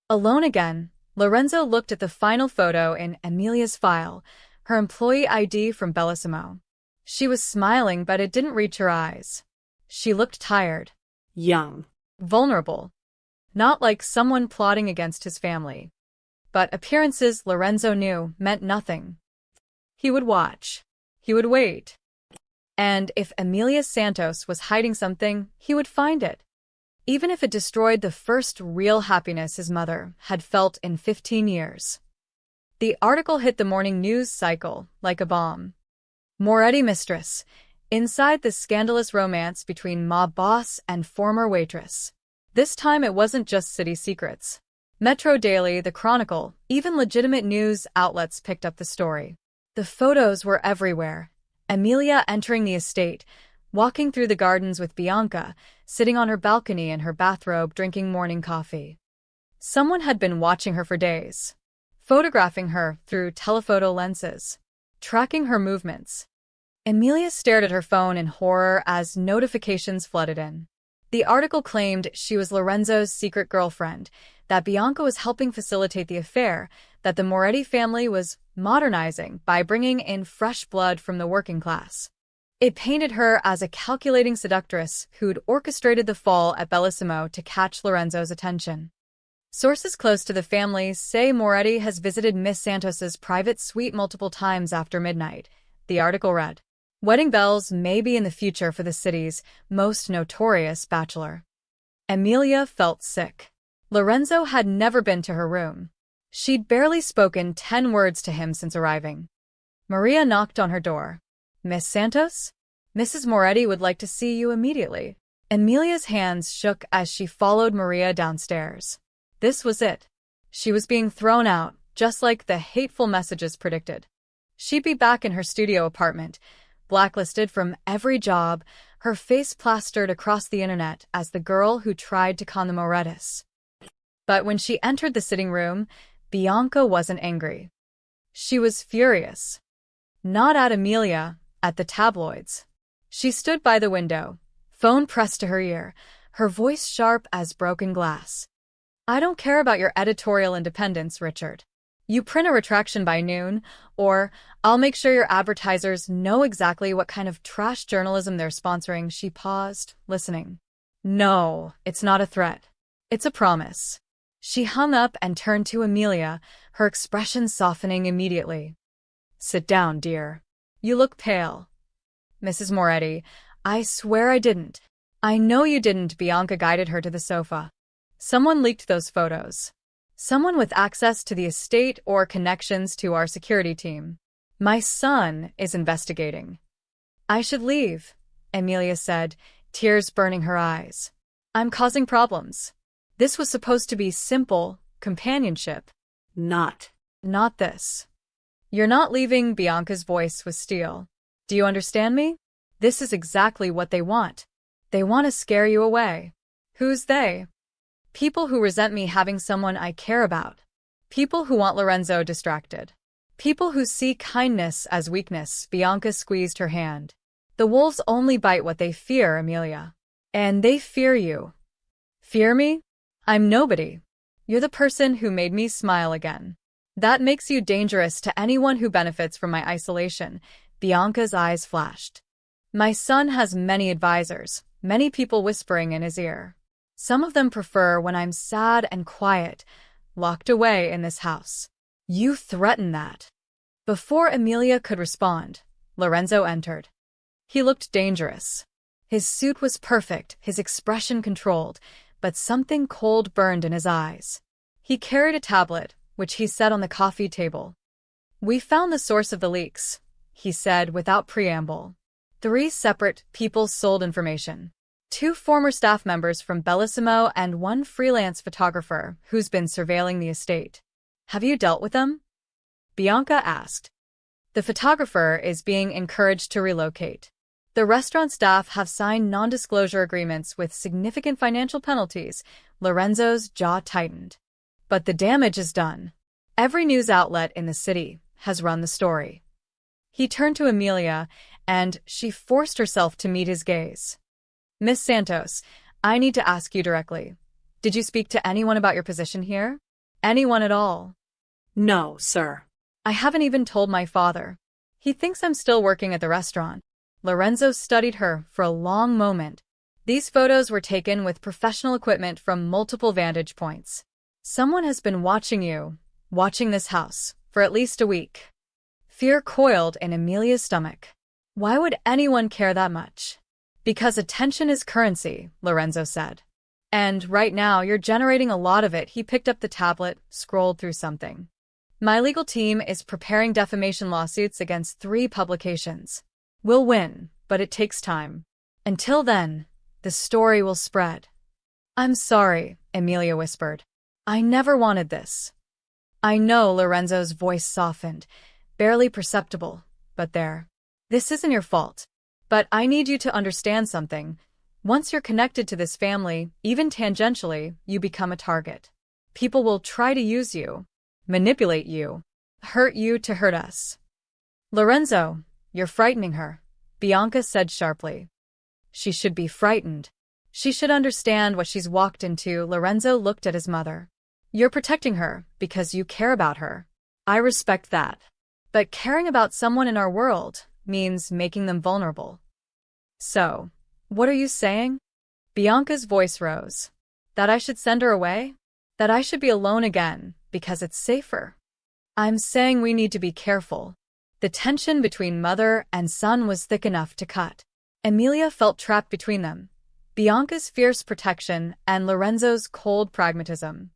Alone again, Lorenzo looked at the final photo in Emilia's file, her employee ID from Bellissimo. She was smiling, but it didn't reach her eyes. She looked tired. Young. Vulnerable. Not like someone plotting against his family. But appearances, Lorenzo knew, meant nothing. He would watch. He would wait. And if Emilia Santos was hiding something, he would find it. Even if it destroyed the first real happiness his mother had felt in 15 years. The article hit the morning news cycle like a bomb. Moretti mistress, inside the scandalous romance between mob boss and former waitress. This time it wasn't just city secrets. Metro Daily, The Chronicle, even legitimate news outlets picked up the story. The photos were everywhere. Emilia entering the estate, walking through the gardens with Bianca, sitting on her balcony in her bathrobe drinking morning coffee. Someone had been watching her for days, photographing her through telephoto lenses, tracking her movements. Emilia stared at her phone in horror as notifications flooded in. The article claimed she was Lorenzo's secret girlfriend, that Bianca was helping facilitate the affair, that the Moretti family was modernizing by bringing in fresh blood from the working class. It painted her as a calculating seductress who'd orchestrated the fall at Bellissimo to catch Lorenzo's attention. Sources close to the family say Moretti has visited Miss Santos's private suite multiple times after midnight, the article read. Wedding bells may be in the future for the city's most notorious bachelor. Emilia felt sick. Lorenzo had never been to her room. She'd barely spoken 10 words to him since arriving. Maria knocked on her door. Miss Santos? Mrs. Moretti would like to see you immediately. Emilia's hands shook as she followed Maria downstairs. This was it. She was being thrown out, just like the hateful messages predicted. She'd be back in her studio apartment, blacklisted from every job, her face plastered across the internet as the girl who tried to con the Morettis. But when she entered the sitting room, Bianca wasn't angry. She was furious. Not at Emilia, at the tabloids. She stood by the window, phone pressed to her ear, her voice sharp as broken glass. I don't care about your editorial independence, Richard. You print a retraction by noon, or I'll make sure your advertisers know exactly what kind of trash journalism they're sponsoring. She paused, listening. No, it's not a threat. It's a promise. She hung up and turned to Emilia, her expression softening immediately. Sit down, dear. You look pale. Mrs. Moretti, I swear I didn't. I know you didn't. Bianca guided her to the sofa. Someone leaked those photos. Someone with access to the estate or connections to our security team. My son is investigating. I should leave, Emilia said, tears burning her eyes. I'm causing problems. This was supposed to be simple companionship. Not this. You're not leaving. Bianca's voice was steel. Do you understand me? This is exactly what they want. They want to scare you away. Who's they? People who resent me having someone I care about. People who want Lorenzo distracted. People who see kindness as weakness. Bianca squeezed her hand. The wolves only bite what they fear, Emilia. And they fear you. Fear me? I'm nobody. You're the person who made me smile again. That makes you dangerous to anyone who benefits from my isolation. Bianca's eyes flashed. My son has many advisors, many people whispering in his ear. Some of them prefer when I'm sad and quiet, locked away in this house. You threaten that. Before Emilia could respond, Lorenzo entered. He looked dangerous. His suit was perfect, his expression controlled, but something cold burned in his eyes. He carried a tablet, which he set on the coffee table. We found the source of the leaks, he said without preamble. 3 separate people sold information. 2 former staff members from Bellissimo and 1 freelance photographer who's been surveilling the estate. Have you dealt with them? Bianca asked. The photographer is being encouraged to relocate. The restaurant staff have signed non-disclosure agreements with significant financial penalties. Lorenzo's jaw tightened. But the damage is done. Every news outlet in the city has run the story. He turned to Emilia, and she forced herself to meet his gaze. Miss Santos, I need to ask you directly. Did you speak to anyone about your position here? Anyone at all? No, sir. I haven't even told my father. He thinks I'm still working at the restaurant. Lorenzo studied her for a long moment. These photos were taken with professional equipment from multiple vantage points. Someone has been watching you, watching this house, for at least a week. Fear coiled in Emilia's stomach. Why would anyone care that much? Because attention is currency, Lorenzo said. And right now you're generating a lot of it. He picked up the tablet, scrolled through something. My legal team is preparing defamation lawsuits against 3 publications. We'll win, but it takes time. Until then, the story will spread. I'm sorry, Emilia whispered. I never wanted this. I know, Lorenzo's voice softened, barely perceptible, but there. This isn't your fault. But I need you to understand something. Once you're connected to this family, even tangentially, you become a target. People will try to use you, manipulate you, hurt you to hurt us. Lorenzo, you're frightening her. Bianca said sharply. She should be frightened. She should understand what she's walked into. Lorenzo looked at his mother. You're protecting her because you care about her. I respect that. But caring about someone in our world means making them vulnerable. So, what are you saying? Bianca's voice rose. That I should send her away? That I should be alone again because it's safer? I'm saying we need to be careful. The tension between mother and son was thick enough to cut. Emilia felt trapped between them, Bianca's fierce protection and Lorenzo's cold pragmatism.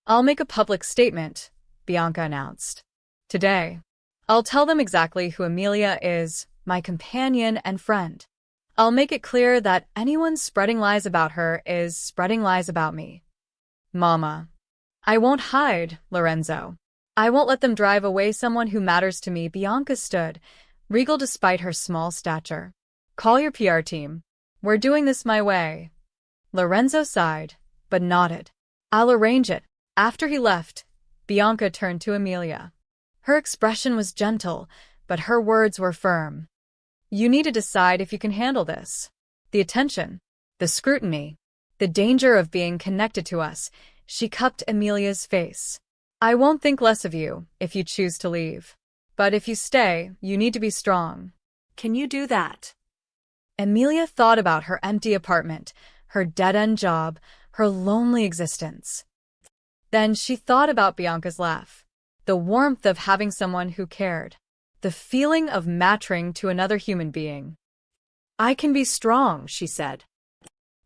I'll make a public statement, Bianca announced. Today, I'll tell them exactly who Emilia is, my companion and friend. I'll make it clear that anyone spreading lies about her is spreading lies about me. Mama. I won't hide, Lorenzo. I won't let them drive away someone who matters to me. Bianca stood, regal despite her small stature. Call your PR team. We're doing this my way. Lorenzo sighed, but nodded. I'll arrange it. After he left, Bianca turned to Emilia. Her expression was gentle, but her words were firm. You need to decide if you can handle this. The attention, the scrutiny, the danger of being connected to us. She cupped Emilia's face. I won't think less of you if you choose to leave. But if you stay, you need to be strong. Can you do that? Emilia thought about her empty apartment, her dead-end job, her lonely existence. Then she thought about Bianca's laugh, the warmth of having someone who cared, the feeling of matching to another human being. I can be strong, she said.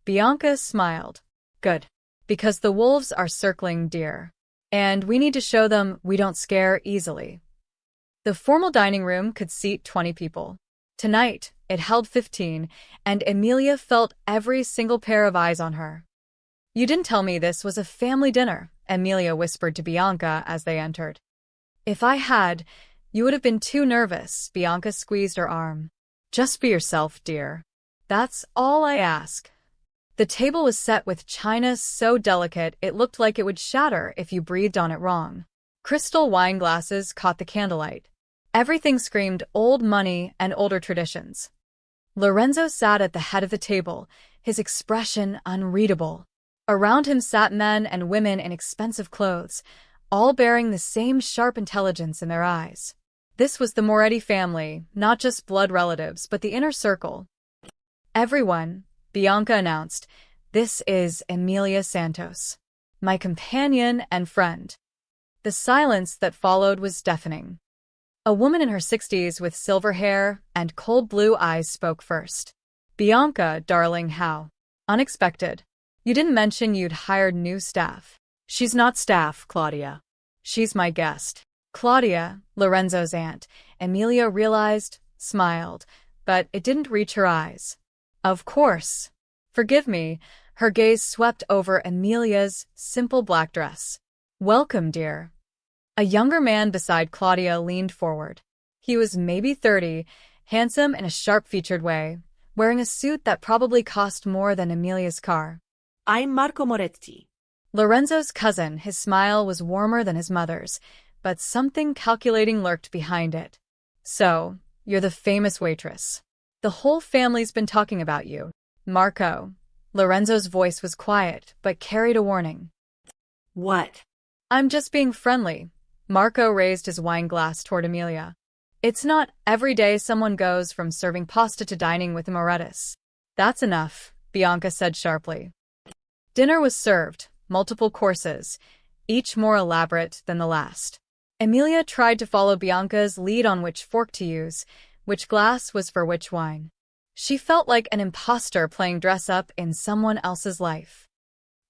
Bianca smiled. Good. Because the wolves are circling deer. And we need to show them we don't scare easily. The formal dining room could seat 20 people. Tonight, it held 15, and Emilia felt every single pair of eyes on her. You didn't tell me this was a family dinner, Emilia whispered to Bianca as they entered. If I had, you would have been too nervous, Bianca squeezed her arm. Just be yourself, dear. That's all I ask. The table was set with china so delicate it looked like it would shatter if you breathed on it wrong. Crystal wine glasses caught the candlelight. Everything screamed old money and older traditions. Lorenzo sat at the head of the table, his expression unreadable. Around him sat men and women in expensive clothes, all bearing the same sharp intelligence in their eyes. This was the Moretti family, not just blood relatives, but the inner circle. Everyone, Bianca announced, this is Emilia Santos, my companion and friend. The silence that followed was deafening. A woman in her 60s with silver hair and cold blue eyes spoke first. Bianca, darling, how unexpected. You didn't mention you'd hired new staff. She's not staff, Claudia. She's my guest. Claudia, Lorenzo's aunt, Emilia realized, smiled, but it didn't reach her eyes. Of course. Forgive me, her gaze swept over Emilia's simple black dress. Welcome, dear. A younger man beside Claudia leaned forward. He was maybe 30, handsome in a sharp-featured way, wearing a suit that probably cost more than Emilia's car. I'm Marco Moretti. Lorenzo's cousin, his smile was warmer than his mother's, but something calculating lurked behind it. So, you're the famous waitress. The whole family's been talking about you. Marco. Lorenzo's voice was quiet, but carried a warning. What? I'm just being friendly. Marco raised his wine glass toward Emilia. It's not every day someone goes from serving pasta to dining with a Morettis. That's enough, Bianca said sharply. Dinner was served, multiple courses, each more elaborate than the last. Emilia tried to follow Bianca's lead on which fork to use, which glass was for which wine. She felt like an imposter playing dress-up in someone else's life.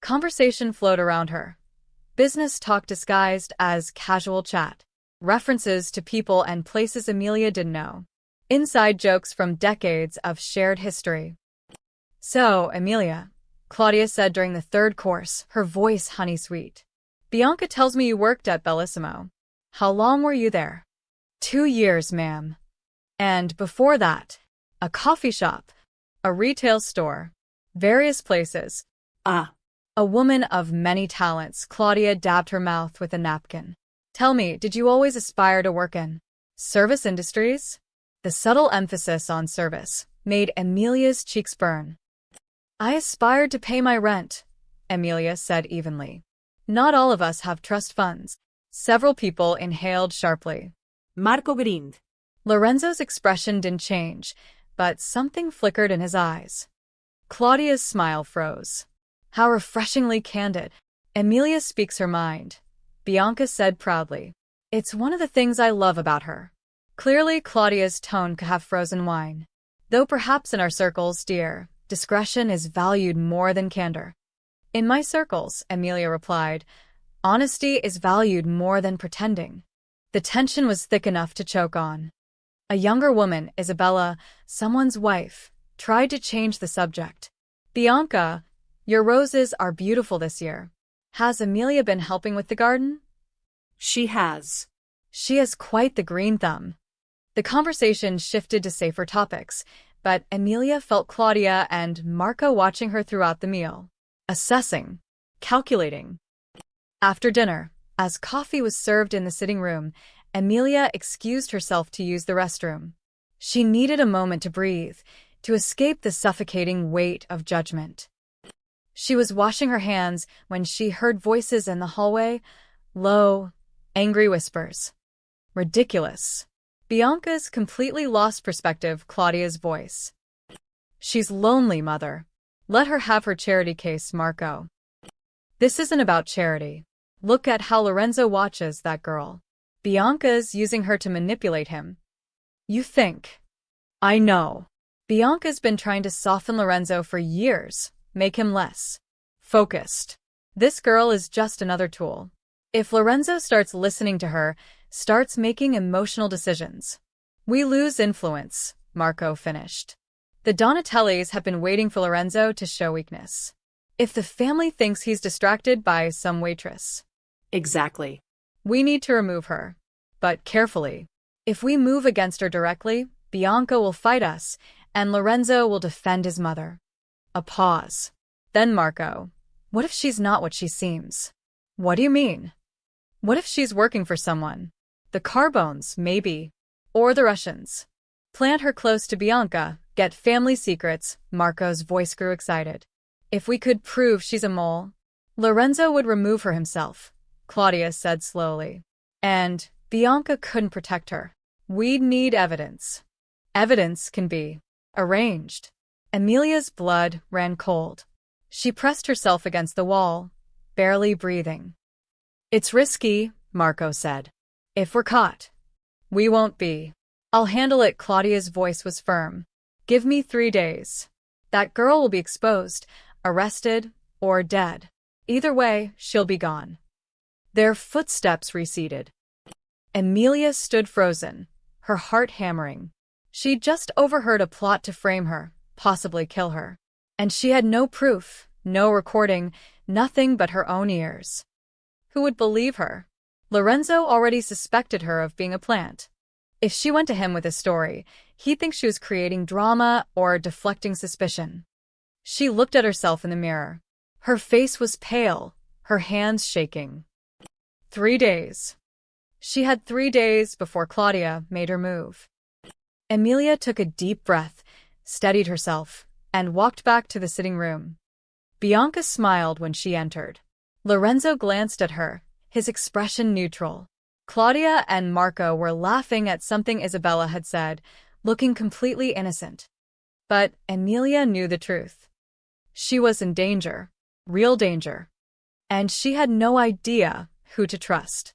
Conversation flowed around her. Business talk disguised as casual chat. References to people and places Emilia didn't know. Inside jokes from decades of shared history. So, Emilia, Claudia said during the third course, her voice honey-sweet. Bianca tells me you worked at Bellissimo. How long were you there? 2 years, ma'am. And before that, a coffee shop, a retail store, various places. A woman of many talents, Claudia dabbed her mouth with a napkin. Tell me, did you always aspire to work in service industries? The subtle emphasis on service made Emilia's cheeks burn. I aspired to pay my rent, Emilia said evenly. Not all of us have trust funds. Several people inhaled sharply. Marco grinned. Lorenzo's expression didn't change, but something flickered in his eyes. Claudia's smile froze. How refreshingly candid. Emilia speaks her mind, Bianca said proudly. It's one of the things I love about her. Clearly, Claudia's tone could have frozen wine. Though perhaps in our circles, dear, discretion is valued more than candor. In my circles, Emilia replied, honesty is valued more than pretending. The tension was thick enough to choke on. A younger woman, Isabella, someone's wife, tried to change the subject. Bianca, your roses are beautiful this year. Has Emilia been helping with the garden? She has. She has quite the green thumb. The conversation shifted to safer topics, but Emilia felt Claudia and Marco watching her throughout the meal. Assessing. Calculating. After dinner, as coffee was served in the sitting room, Emilia excused herself to use the restroom. She needed a moment to breathe, to escape the suffocating weight of judgment. She was washing her hands when she heard voices in the hallway, low, angry whispers. Ridiculous. Bianca's completely lost perspective Claudia's voice. She's lonely, mother. Let her have her charity case, Marco. This isn't about charity. Look at how Lorenzo watches that girl. Bianca's using her to manipulate him. You think. I know. Bianca's been trying to soften Lorenzo for years, make him less focused. This girl is just another tool. If Lorenzo starts listening to her, starts making emotional decisions, we lose influence, Marco finished. The Donatellis have been waiting for Lorenzo to show weakness. If the family thinks he's distracted by some waitress. Exactly. We need to remove her. But carefully. If we move against her directly, Bianca will fight us, and Lorenzo will defend his mother. A pause. Then Marco. What if she's not what she seems? What do you mean? What if she's working for someone? The Carbones, maybe. Or the Russians. Plant her close to Bianca, get family secrets, Marco's voice grew excited. If we could prove she's a mole, Lorenzo would remove her himself, Claudia said slowly. And Bianca couldn't protect her. We'd need evidence. Evidence can be arranged. Emilia's blood ran cold. She pressed herself against the wall, barely breathing. It's risky, Marco said. If we're caught, we won't be. I'll handle it, Claudia's voice was firm. Give me 3 days. That girl will be exposed, arrested, or dead. Either way, she'll be gone. Their footsteps receded. Emilia stood frozen, her heart hammering. She'd just overheard a plot to frame her, possibly kill her. And she had no proof, no recording, nothing but her own ears. Who would believe her? Lorenzo already suspected her of being a plant. If she went to him with a story, he'd think she was creating drama or deflecting suspicion. She looked at herself in the mirror. Her face was pale, her hands shaking. 3 days. She had 3 days before Claudia made her move. Emilia took a deep breath, steadied herself, and walked back to the sitting room. Bianca smiled when she entered. Lorenzo glanced at her, his expression neutral. Claudia and Marco were laughing at something Isabella had said, looking completely innocent. But Emilia knew the truth. She was in danger, real danger. And she had no idea who to trust.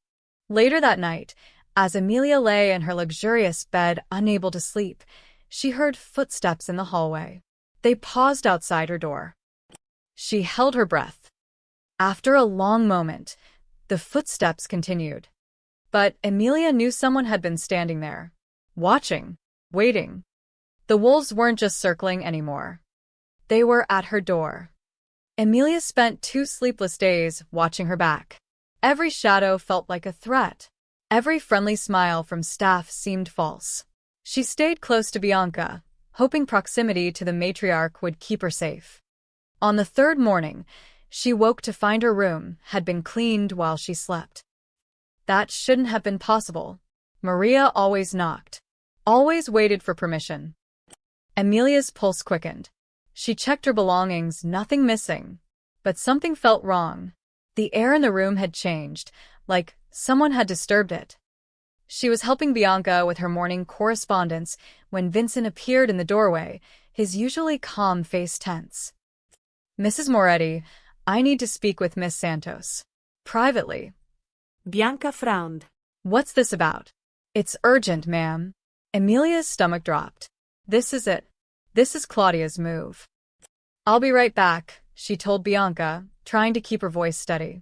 Later that night, as Emilia lay in her luxurious bed unable to sleep, she heard footsteps in the hallway. They paused outside her door. She held her breath. After a long moment, the footsteps continued. But Emilia knew someone had been standing there, watching, waiting. The wolves weren't just circling anymore. They were at her door. Emilia spent 2 sleepless days watching her back. Every shadow felt like a threat. Every friendly smile from staff seemed false. She stayed close to Bianca, hoping proximity to the matriarch would keep her safe. On the 3rd morning, she woke to find her room had been cleaned while she slept. That shouldn't have been possible. Maria always knocked. Always waited for permission. Emilia's pulse quickened. She checked her belongings, nothing missing. But something felt wrong. The air in the room had changed, like someone had disturbed it. She was helping Bianca with her morning correspondence when Vincent appeared in the doorway, his usually calm face tense. "Mrs. Moretti, I need to speak with Miss Santos. Privately." Bianca frowned. "What's this about?" "It's urgent, ma'am." Emilia's stomach dropped. This is it. This is Claudia's move. "I'll be right back," she told Bianca, trying to keep her voice steady.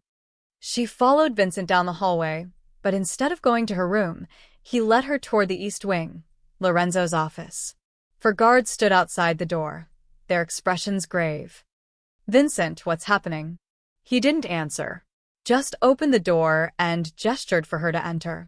She followed Vincent down the hallway, but instead of going to her room, he led her toward the East Wing, Lorenzo's office. Four guards stood outside the door, their expressions grave. "Vincent, what's happening?" He didn't answer, just opened the door and gestured for her to enter.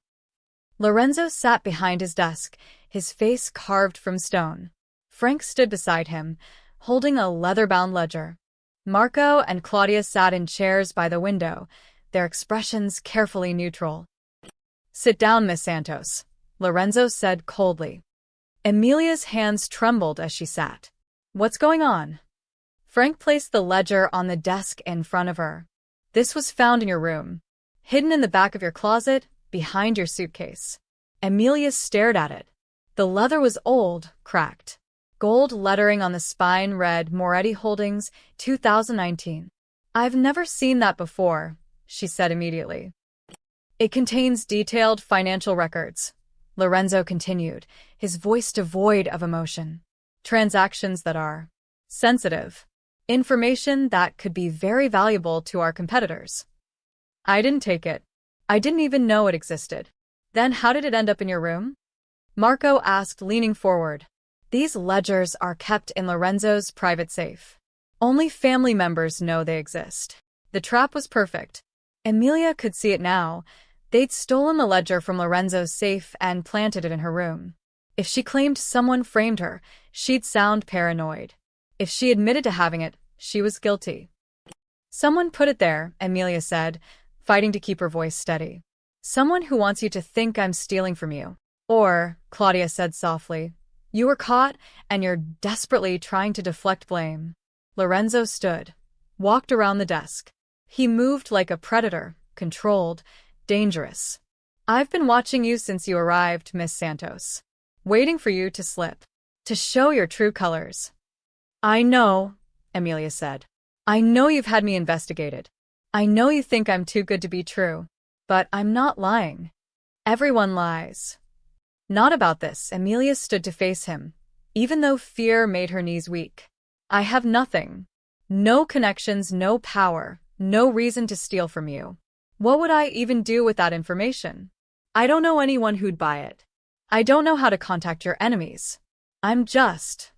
Lorenzo sat behind his desk, his face carved from stone. Frank stood beside him, holding a leather-bound ledger. Marco and Claudia sat in chairs by the window, their expressions carefully neutral. "Sit down, Miss Santos," Lorenzo said coldly. Emilia's hands trembled as she sat. "What's going on?" Frank placed the ledger on the desk in front of her. "This was found in your room, hidden in the back of your closet, behind your suitcase." Emilia stared at it. The leather was old, cracked. Gold lettering on the spine read Moretti Holdings, 2019. "I've never seen that before," she said immediately. "It contains detailed financial records," Lorenzo continued, his voice devoid of emotion. "Transactions that are sensitive. Information that could be very valuable to our competitors." "I didn't take it. I didn't even know it existed." "Then how did it end up in your room?" Marco asked, leaning forward. "These ledgers are kept in Lorenzo's private safe. Only family members know they exist." The trap was perfect. Emilia could see it now. They'd stolen the ledger from Lorenzo's safe and planted it in her room. If she claimed someone framed her, she'd sound paranoid. If she admitted to having it, she was guilty. "Someone put it there," Emilia said, fighting to keep her voice steady. "Someone who wants you to think I'm stealing from you." "Or," Claudia said softly, "you were caught and you're desperately trying to deflect blame." Lorenzo stood, walked around the desk. He moved like a predator, controlled, dangerous. "I've been watching you since you arrived, Miss Santos. Waiting for you to slip. To show your true colors." "I know," Emilia said. "I know you've had me investigated. I know you think I'm too good to be true. But I'm not lying. Everyone lies." "Not about this." Emilia stood to face him, even though fear made her knees weak. "I have nothing. No connections, no power, no reason to steal from you. What would I even do with that information? I don't know anyone who'd buy it. I don't know how to contact your enemies. I'm just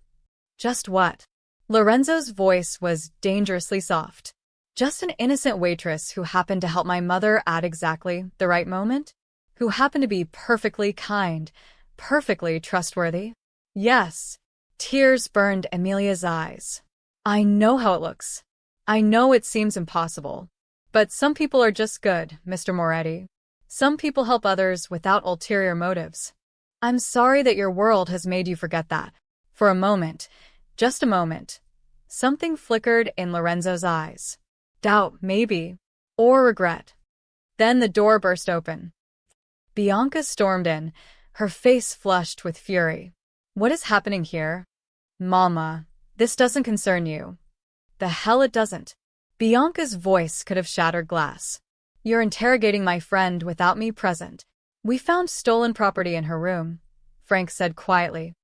what?" Lorenzo's voice was dangerously soft. "Just an innocent waitress who happened to help my mother at exactly the right moment? Who happened to be perfectly kind, perfectly trustworthy?" "Yes." Tears burned Emilia's eyes. "I know how it looks. I know it seems impossible. But some people are just good, Mr. Moretti. Some people help others without ulterior motives. I'm sorry that your world has made you forget that." For a moment, just a moment, something flickered in Lorenzo's eyes. Doubt, maybe, or regret. Then the door burst open. Bianca stormed in, her face flushed with fury. "What is happening here?" "Mama, this doesn't concern you." "The hell it doesn't." Bianca's voice could have shattered glass. "You're interrogating my friend without me present." "We found stolen property in her room," Frank said quietly.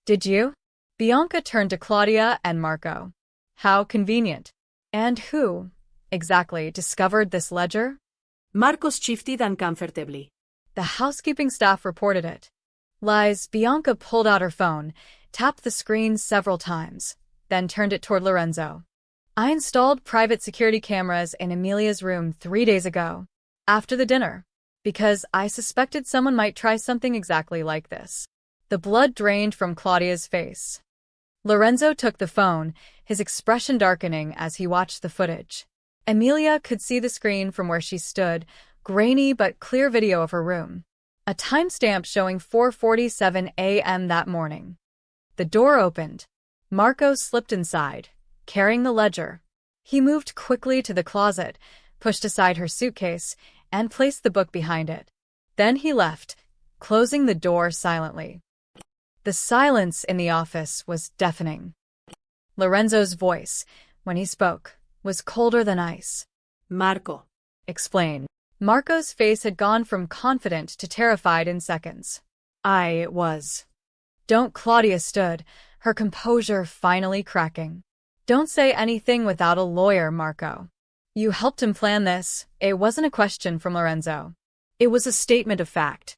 "Did you?" Bianca turned to Claudia and Marco. "How convenient. And who, exactly, discovered this ledger?" Marcos shifted uncomfortably. "The housekeeping staff reported it." "Lies." Bianca pulled out her phone, tapped the screen several times, then turned it toward Lorenzo. "I installed private security cameras in Emilia's room 3 days ago, after the dinner, because I suspected someone might try something exactly like this." The blood drained from Claudia's face. Lorenzo took the phone, his expression darkening as he watched the footage. Emilia could see the screen from where she stood, grainy but clear video of her room. a timestamp showing 4:47 a.m. that morning. The door opened. Marco slipped inside, carrying the ledger. He moved quickly to the closet, pushed aside her suitcase, and placed the book behind it. Then he left, closing the door silently. The silence in the office was deafening. Lorenzo's voice, when he spoke, was colder than ice. Marco. Explain. Marco's face had gone from confident to terrified in seconds. It was. Don't. Claudia stood, her composure finally cracking. Don't say anything without a lawyer, Marco. You helped him plan this. It wasn't a question from Lorenzo. It was a statement of fact.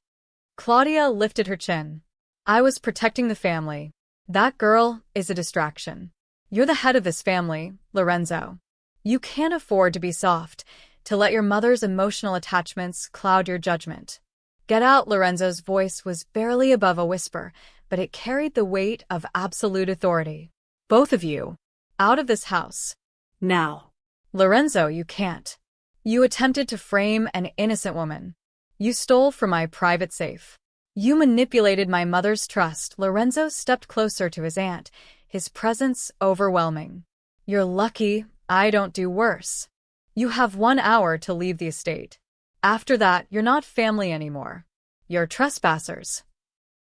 Claudia lifted her chin. I was protecting the family. That girl is a distraction. You're the head of this family, Lorenzo. You can't afford to be soft, to let your mother's emotional attachments cloud your judgment. Get out. Lorenzo's voice was barely above a whisper, but it carried the weight of absolute authority. Both of you, out of this house. Now. Lorenzo, you can't. You attempted to frame an innocent woman. You stole from my private safe. You manipulated my mother's trust. Lorenzo stepped closer to his aunt, his presence overwhelming. You're lucky I don't do worse. You have 1 hour to leave the estate. After that, you're not family anymore. You're trespassers.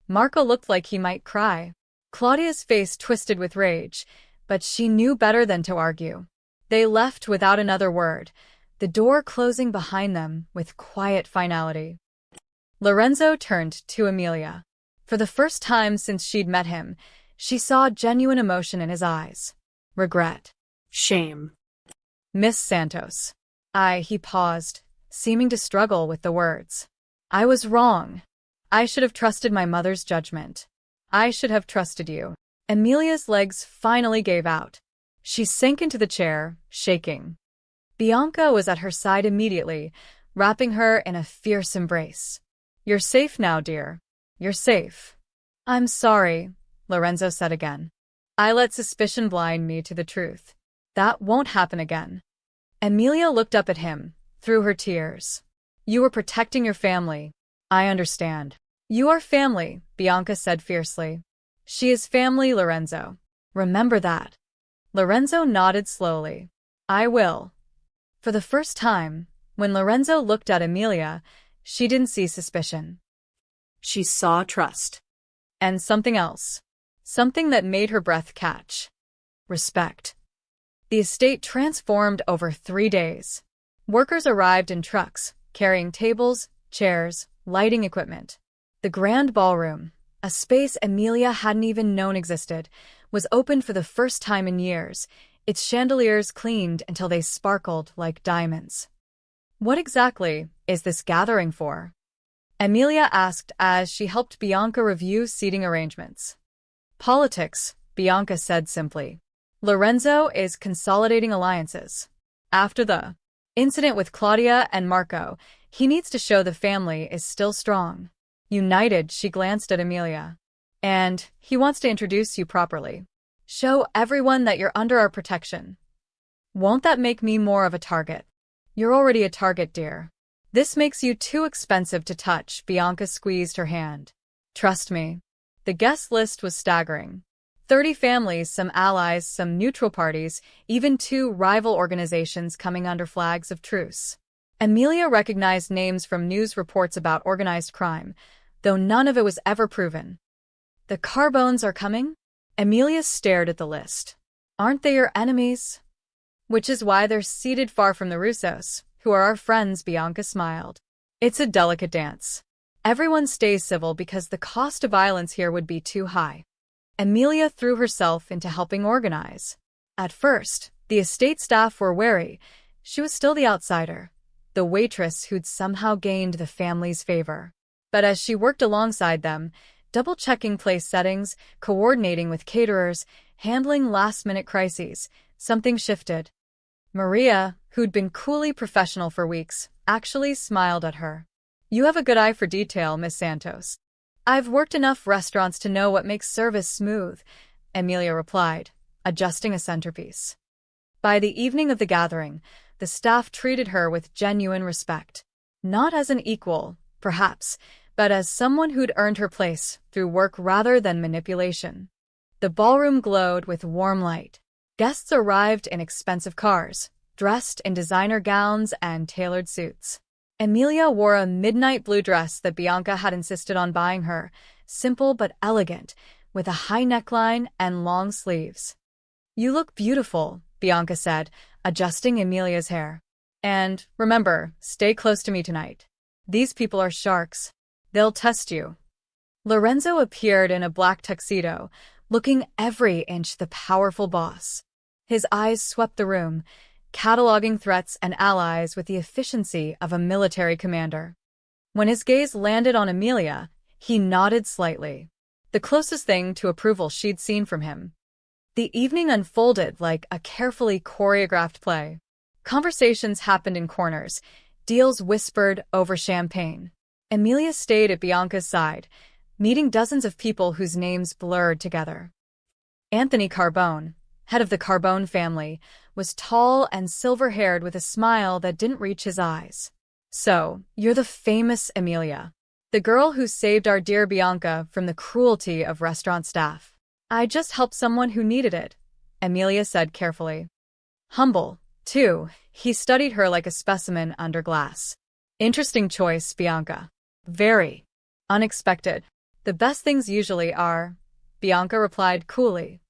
Marco looked like he might cry. Claudia's face twisted with rage, but she knew better than to argue. They left without another word, the door closing behind them with quiet finality. Lorenzo turned to Emilia. For the first time since she'd met him, she saw genuine emotion in his eyes. Regret. Shame. Miss Santos. He paused, seeming to struggle with the words. I was wrong. I should have trusted my mother's judgment. I should have trusted you. Emilia's legs finally gave out. She sank into the chair, shaking. Bianca was at her side immediately, wrapping her in a fierce embrace. You're safe now, dear. You're safe. I'm sorry, Lorenzo said again. I let suspicion blind me to the truth. That won't happen again. Emilia looked up at him, through her tears. You were protecting your family. I understand. You are family, Bianca said fiercely. She is family, Lorenzo. Remember that. Lorenzo nodded slowly. I will. For the first time, when Lorenzo looked at Emilia, she didn't see suspicion. She saw trust. And something else. Something that made her breath catch. Respect. The estate transformed over 3 days. Workers arrived in trucks, carrying tables, chairs, lighting equipment. The grand ballroom, a space Emilia hadn't even known existed, was opened for the first time in years, its chandeliers cleaned until they sparkled like diamonds. What exactly is this gathering for? Emilia asked as she helped Bianca review seating arrangements. Politics, Bianca said simply. Lorenzo is consolidating alliances. After the incident with Claudia and Marco, he needs to show the family is still strong. United, she glanced at Emilia. And he wants to introduce you properly. Show everyone that you're under our protection. Won't that make me more of a target? You're already a target, dear. This makes you too expensive to touch. Bianca squeezed her hand. Trust me. The guest list was staggering. 30 families, some allies, some neutral parties, even 2 rival organizations coming under flags of truce. Emilia recognized names from news reports about organized crime, though none of it was ever proven. The Carbones are coming? Emilia stared at the list. Aren't they your enemies? Which is why they're seated far from the Russos, who are our friends, Bianca smiled. It's a delicate dance. Everyone stays civil because the cost of violence here would be too high. Emilia threw herself into helping organize. At first, the estate staff were wary. She was still the outsider, the waitress who'd somehow gained the family's favor. But as she worked alongside them, double-checking place settings, coordinating with caterers, handling last-minute crises, something shifted. Maria, who'd been coolly professional for weeks, actually smiled at her. You have a good eye for detail, Miss Santos. I've worked enough restaurants to know what makes service smooth, Emilia replied, adjusting a centerpiece. By the evening of the gathering, the staff treated her with genuine respect. Not as an equal, perhaps, but as someone who'd earned her place through work rather than manipulation. The ballroom glowed with warm light. Guests arrived in expensive cars, dressed in designer gowns and tailored suits. Emilia wore a midnight blue dress that Bianca had insisted on buying her, simple but elegant, with a high neckline and long sleeves. "You look beautiful," Bianca said, adjusting Emilia's hair. "And remember, stay close to me tonight. These people are sharks. They'll test you." Lorenzo appeared in a black tuxedo, looking every inch the powerful boss. His eyes swept the room, cataloging threats and allies with the efficiency of a military commander. When his gaze landed on Emilia, he nodded slightly, the closest thing to approval she'd seen from him. The evening unfolded like a carefully choreographed play. Conversations happened in corners, deals whispered over champagne. Emilia stayed at Bianca's side, meeting dozens of people whose names blurred together. Anthony Carbone, head of the Carbone family, was tall and silver-haired with a smile that didn't reach his eyes. "So, you're the famous Emilia, the girl who saved our dear Bianca from the cruelty of restaurant staff." "I just helped someone who needed it," Emilia said carefully. Humble, too, he studied her like a specimen under glass. "Interesting choice, Bianca. Very unexpected. The best things usually are," Bianca replied coolly.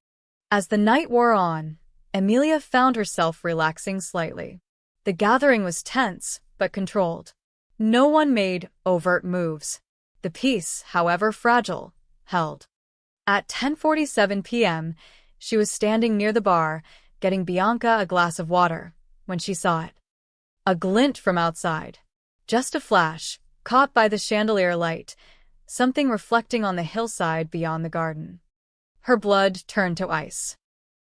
As the night wore on, Emilia found herself relaxing slightly. The gathering was tense, but controlled. No one made overt moves. The peace, however fragile, held. At 10:47 p.m., she was standing near the bar, getting Bianca a glass of water, when she saw it. A glint from outside. Just a flash, caught by the chandelier light, something reflecting on the hillside beyond the garden. Her blood turned to ice.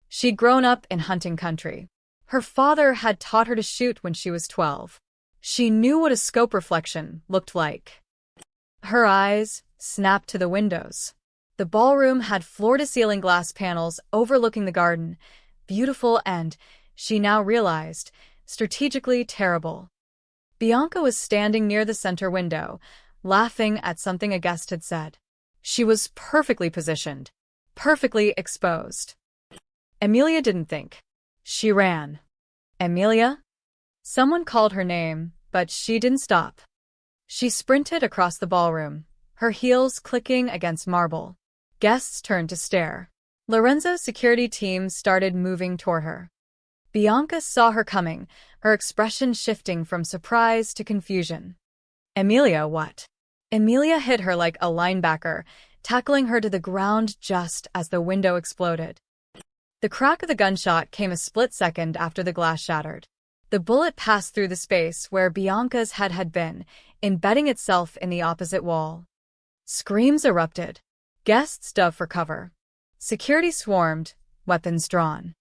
She'd grown up in hunting country. Her father had taught her to shoot when she was 12. She knew what a scope reflection looked like. Her eyes snapped to the windows. The ballroom had floor-to-ceiling glass panels overlooking the garden, beautiful and, she now realized, strategically terrible. Bianca was standing near the center window, laughing at something a guest had said. She was perfectly positioned, perfectly exposed. Emilia didn't think. She ran. "Emilia?" Someone called her name, but she didn't stop. She sprinted across the ballroom, her heels clicking against marble. Guests turned to stare. Lorenzo's security team started moving toward her. Bianca saw her coming, her expression shifting from surprise to confusion. "Emilia, what?" Emilia hit her like a linebacker, tackling her to the ground just as the window exploded. The crack of the gunshot came a split second after the glass shattered. The bullet passed through the space where Bianca's head had been, embedding itself in the opposite wall. Screams erupted. Guests dove for cover. Security swarmed, weapons drawn.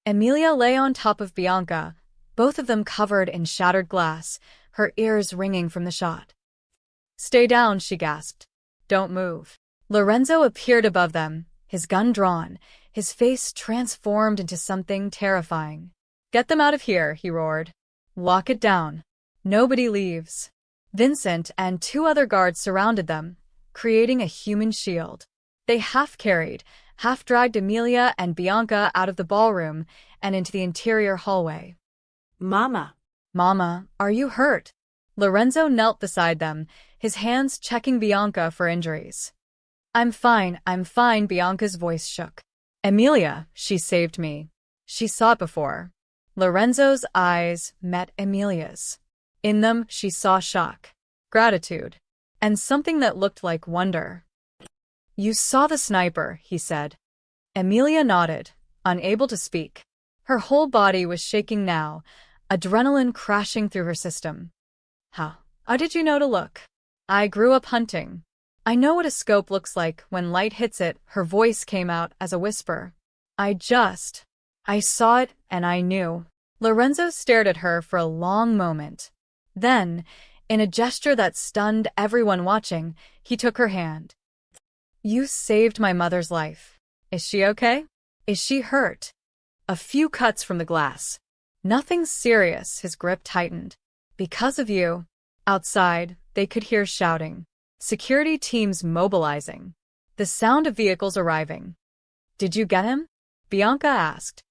Emilia lay on top of Bianca, both of them covered in shattered glass, her ears ringing from the shot. "Stay down," she gasped. "Don't move." Lorenzo appeared above them, his gun drawn, his face transformed into something terrifying. "Get them out of here," he roared. "Lock it down. Nobody leaves." Vincent and two other guards surrounded them, creating a human shield. They half-carried, half-dragged Emilia and Bianca out of the ballroom and into the interior hallway. "Mama." "Mama, are you hurt?" Lorenzo knelt beside them, his hands checking Bianca for injuries. I'm fine, Bianca's voice shook. "Emilia, she saved me." She saw it before. Lorenzo's eyes met Emilia's. In them, she saw shock, gratitude, and something that looked like wonder. "You saw the sniper," he said. Emilia nodded, unable to speak. Her whole body was shaking now, adrenaline crashing through her system. How did you know to look?" "I grew up hunting. I know what a scope looks like when light hits it." Her voice came out as a whisper. I saw it and I knew." Lorenzo stared at her for a long moment. Then, in a gesture that stunned everyone watching, he took her hand. "You saved my mother's life. Is she okay? Is she hurt?" "A few cuts from the glass. Nothing serious." His grip tightened. "Because of you." Outside, they could hear shouting. Security teams mobilizing. The sound of vehicles arriving. Did you get him? Bianca asked.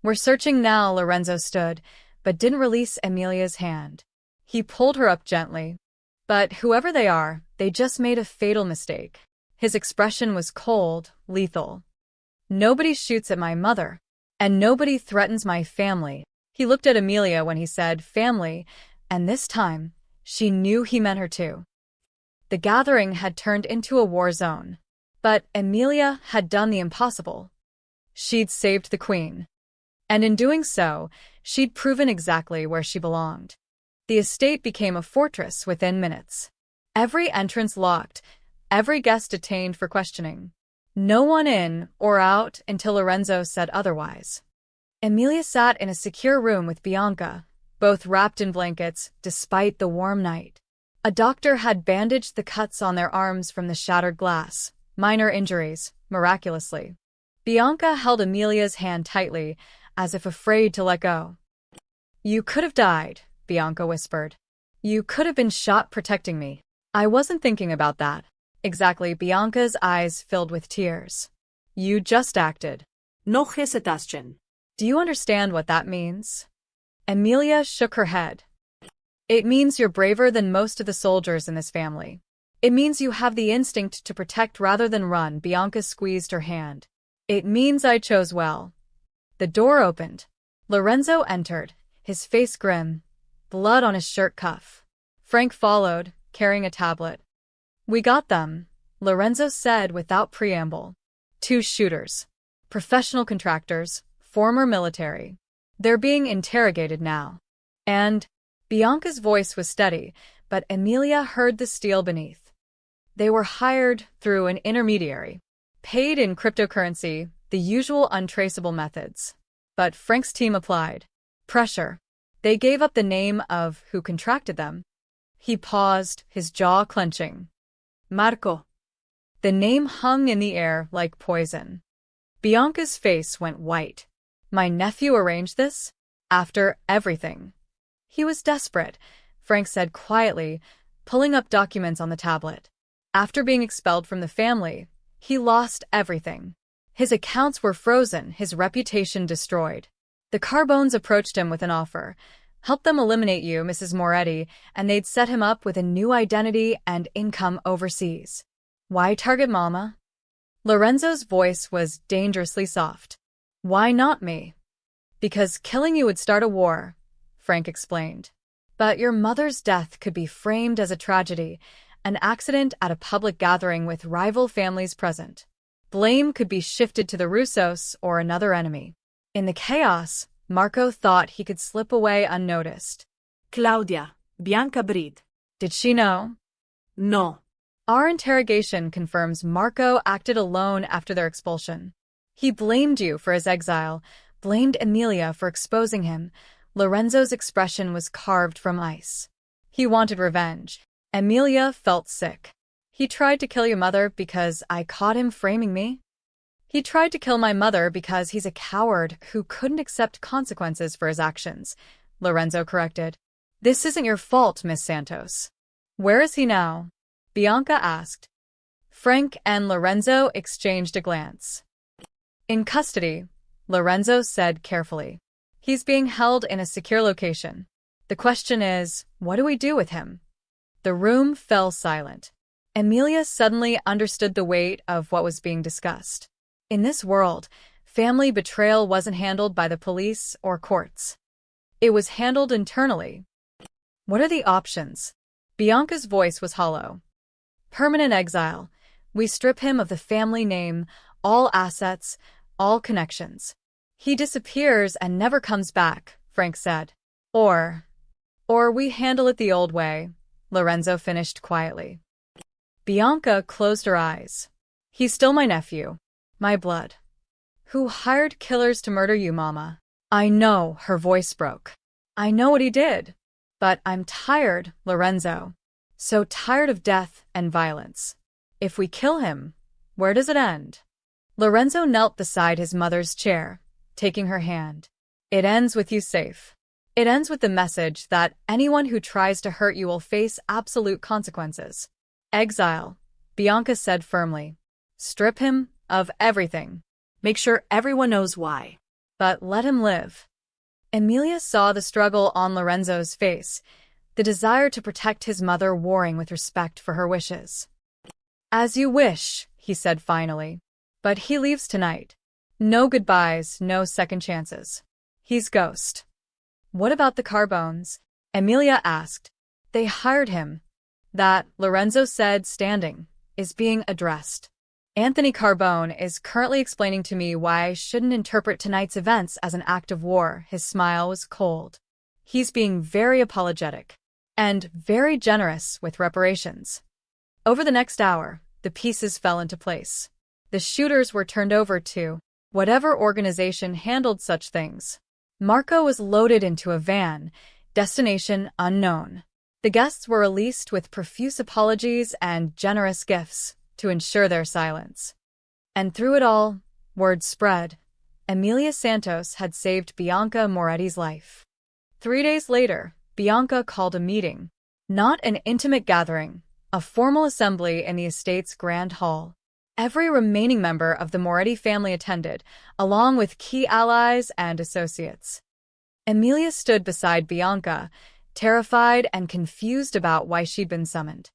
We're searching now, Lorenzo stood, but didn't release Emilia's hand. He pulled her up gently. But whoever they are, they just made a fatal mistake. His expression was cold, lethal. Nobody shoots at my mother, and nobody threatens my family. He looked at Emilia when he said family, and this time, she knew he meant her too. The gathering had turned into a war zone. But Emilia had done the impossible. She'd saved the queen. And in doing so, she'd proven exactly where she belonged. The estate became a fortress within minutes. Every entrance locked, every guest detained for questioning. No one in or out until Lorenzo said otherwise. Emilia sat in a secure room with Bianca, both wrapped in blankets, despite the warm night. A doctor had bandaged the cuts on their arms from the shattered glass, minor injuries, miraculously. Bianca held Emilia's hand tightly, as if afraid to let go. You could have died, Bianca whispered. You could have been shot protecting me. I wasn't thinking about that. Exactly, Bianca's eyes filled with tears. You just acted. No hesitación. Do you understand what that means? Emilia shook her head. It means you're braver than most of the soldiers in this family. It means you have the instinct to protect rather than run. Bianca squeezed her hand. It means I chose well. The door opened. Lorenzo entered, his face grim, blood on his shirt cuff. Frank followed, carrying a tablet. We got them, Lorenzo said without preamble. 2 shooters. Professional contractors, former military. They're being interrogated now. And Bianca's voice was steady, but Emilia heard the steel beneath. They were hired through an intermediary. Paid in cryptocurrency, the usual untraceable methods. But Frank's team applied. Pressure. They gave up the name of who contracted them. He paused, his jaw clenching. Marco. The name hung in the air like poison. Bianca's face went white. My nephew arranged this? After everything. He was desperate, Frank said quietly, pulling up documents on the tablet. After being expelled from the family, he lost everything. His accounts were frozen, his reputation destroyed. The Carbones approached him with an offer. Help them eliminate you, Mrs. Moretti, and they'd set him up with a new identity and income overseas. Why target Mama? Lorenzo's voice was dangerously soft. Why not me? Because killing you would start a war, Frank explained. But your mother's death could be framed as a tragedy, an accident at a public gathering with rival families present. Blame could be shifted to the Russos or another enemy. In the chaos, Marco thought he could slip away unnoticed. Claudia, Bianca breathed. Did she know? No. Our interrogation confirms Marco acted alone after their expulsion. He blamed you for his exile, blamed Emilia for exposing him. Lorenzo's expression was carved from ice. He wanted revenge. Emilia felt sick. He tried to kill your mother because I caught him framing me? He tried to kill my mother because he's a coward who couldn't accept consequences for his actions, Lorenzo corrected. This isn't your fault, Miss Santos. Where is he now? Bianca asked. Frank and Lorenzo exchanged a glance. In custody, Lorenzo said carefully. He's being held in a secure location. The question is, what do we do with him? The room fell silent. Emilia suddenly understood the weight of what was being discussed. In this world, family betrayal wasn't handled by the police or courts. It was handled internally. What are the options? Bianca's voice was hollow. Permanent exile. We strip him of the family name, all assets, all connections. He disappears and never comes back, Frank said. Or we handle it the old way, Lorenzo finished quietly. Bianca closed her eyes. He's still my nephew. My blood. Who hired killers to murder you, Mama? I know, her voice broke. I know what he did. But I'm tired, Lorenzo. So tired of death and violence. If we kill him, where does it end? Lorenzo knelt beside his mother's chair, taking her hand. It ends with you safe. It ends with the message that anyone who tries to hurt you will face absolute consequences. Exile, Bianca said firmly. Strip him of everything, Make sure everyone knows why. but let him live. Emilia saw the struggle on Lorenzo's face, the desire to protect his mother warring with respect for her wishes. As you wish, he said finally. But he leaves tonight. No goodbyes, no second chances. He's ghost. What about the Carbones? Emilia asked. They hired him. That, Lorenzo said, standing, is being addressed. Anthony Carbone is currently explaining to me why I shouldn't interpret tonight's events as an act of war. His smile was cold. He's being very apologetic and very generous with reparations. Over the next hour, the pieces fell into place. The shooters were turned over to whatever organization handled such things. Marco was loaded into a van, destination unknown. The guests were released with profuse apologies and generous gifts to ensure their silence. And through it all, word spread. Emilia Santos had saved Bianca Moretti's life. 3 days later, Bianca called a meeting. Not an intimate gathering, a formal assembly in the estate's grand hall. Every remaining member of the Moretti family attended, along with key allies and associates. Emilia stood beside Bianca, terrified and confused about why she'd been summoned.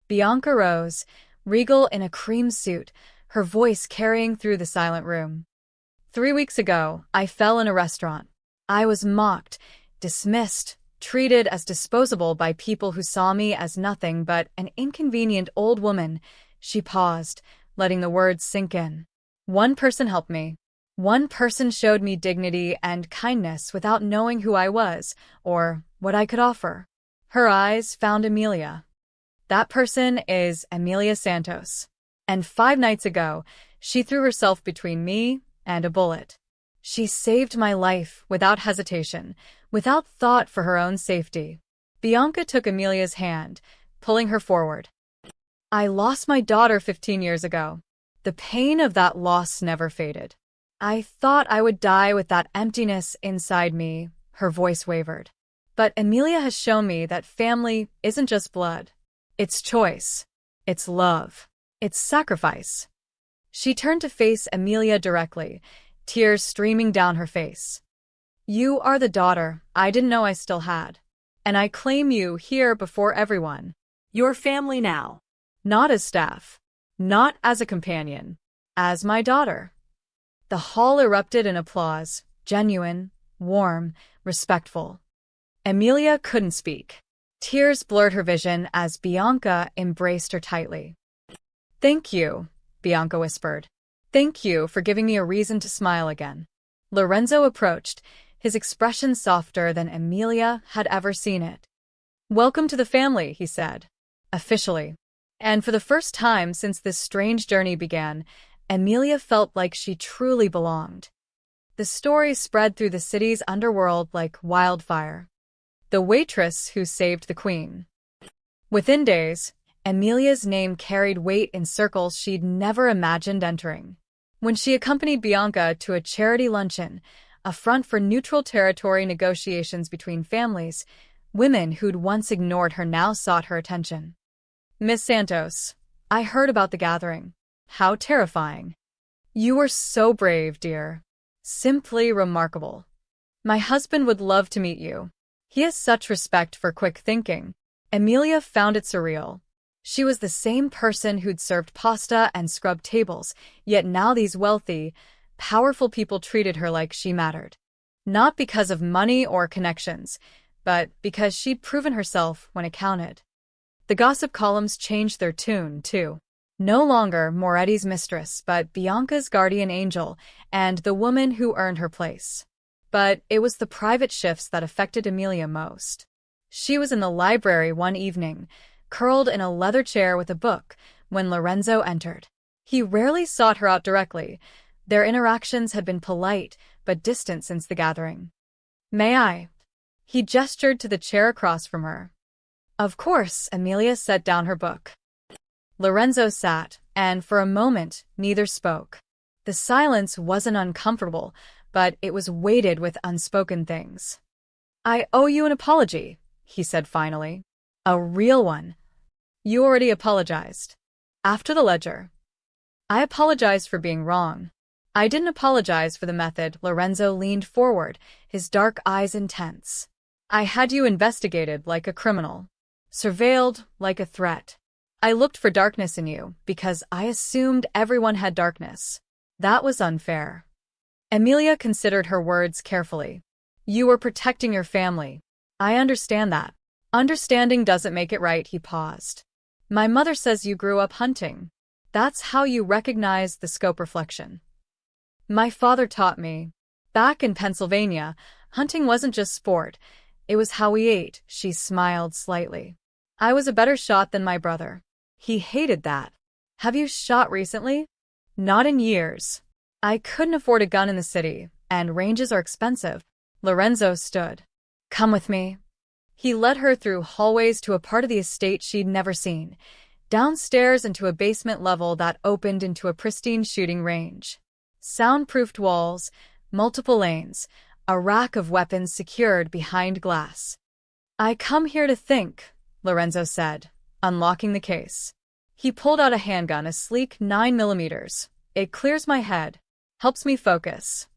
Bianca rose, regal in a cream suit, her voice carrying through the silent room. 3 weeks ago, I fell in a restaurant. I was mocked, dismissed, treated as disposable by people who saw me as nothing but an inconvenient old woman. She paused, letting the words sink in. One person helped me. One person showed me dignity and kindness without knowing who I was or what I could offer. Her eyes found Emilia. That person is Emilia Santos. And 5 nights ago, she threw herself between me and a bullet. She saved my life without hesitation, without thought for her own safety. Bianca took Emilia's hand, pulling her forward. I lost my daughter 15 years ago. The pain of that loss never faded. I thought I would die with that emptiness inside me, her voice wavered. But Emilia has shown me that family isn't just blood. It's choice. It's love. It's sacrifice. She turned to face Emilia directly, tears streaming down her face. You are the daughter I didn't know I still had. And I claim you here before everyone. Your family now. Not as staff. Not as a companion. As my daughter. The hall erupted in applause, genuine, warm, respectful. Emilia couldn't speak. Tears blurred her vision as Bianca embraced her tightly. Thank you, Bianca whispered. Thank you for giving me a reason to smile again. Lorenzo approached, his expression softer than Emilia had ever seen it. Welcome to the family, he said. Officially. And for the first time since this strange journey began, Emilia felt like she truly belonged. The story spread through the city's underworld like wildfire. The waitress who saved the queen. Within days, Emilia's name carried weight in circles she'd never imagined entering. When she accompanied Bianca to a charity luncheon, a front for neutral territory negotiations between families, women who'd once ignored her now sought her attention. Miss Santos, I heard about the gathering. How terrifying. You were so brave, dear. Simply remarkable. My husband would love to meet you. He has such respect for quick thinking. Emilia found it surreal. She was the same person who'd served pasta and scrubbed tables, yet now these wealthy, powerful people treated her like she mattered. Not because of money or connections, but because she'd proven herself when it counted. The gossip columns changed their tune, too. No longer Moretti's mistress, but Bianca's guardian angel and the woman who earned her place. But it was the private shifts that affected Emilia most. She was in the library one evening, curled in a leather chair with a book, when Lorenzo entered. He rarely sought her out directly. Their interactions had been polite, but distant since the gathering. May I? He gestured to the chair across from her. Of course, Emilia set down her book. Lorenzo sat, and for a moment, neither spoke. The silence wasn't uncomfortable, but it was weighted with unspoken things. I owe you an apology, he said finally. A real one. You already apologized. After the ledger. I apologized for being wrong. I didn't apologize for the method. Lorenzo leaned forward, his dark eyes intense. I had you investigated like a criminal. Surveilled like a threat. I looked for darkness in you because I assumed everyone had darkness. That was unfair. Emilia considered her words carefully. You were protecting your family. I understand that. Understanding doesn't make it right, he paused. My mother says you grew up hunting. That's how you recognize the scope reflection. My father taught me. Back in Pennsylvania, hunting wasn't just sport. It was how we ate. She smiled slightly. I was a better shot than my brother. He hated that. Have you shot recently? Not in years. I couldn't afford a gun in the city, and ranges are expensive. Lorenzo stood. Come with me. He led her through hallways to a part of the estate she'd never seen, downstairs into a basement level that opened into a pristine shooting range. Soundproofed walls, multiple lanes, a rack of weapons secured behind glass. I come here to think, Lorenzo said, unlocking the case. He pulled out a handgun, a sleek 9mm. It clears my head, helps me focus.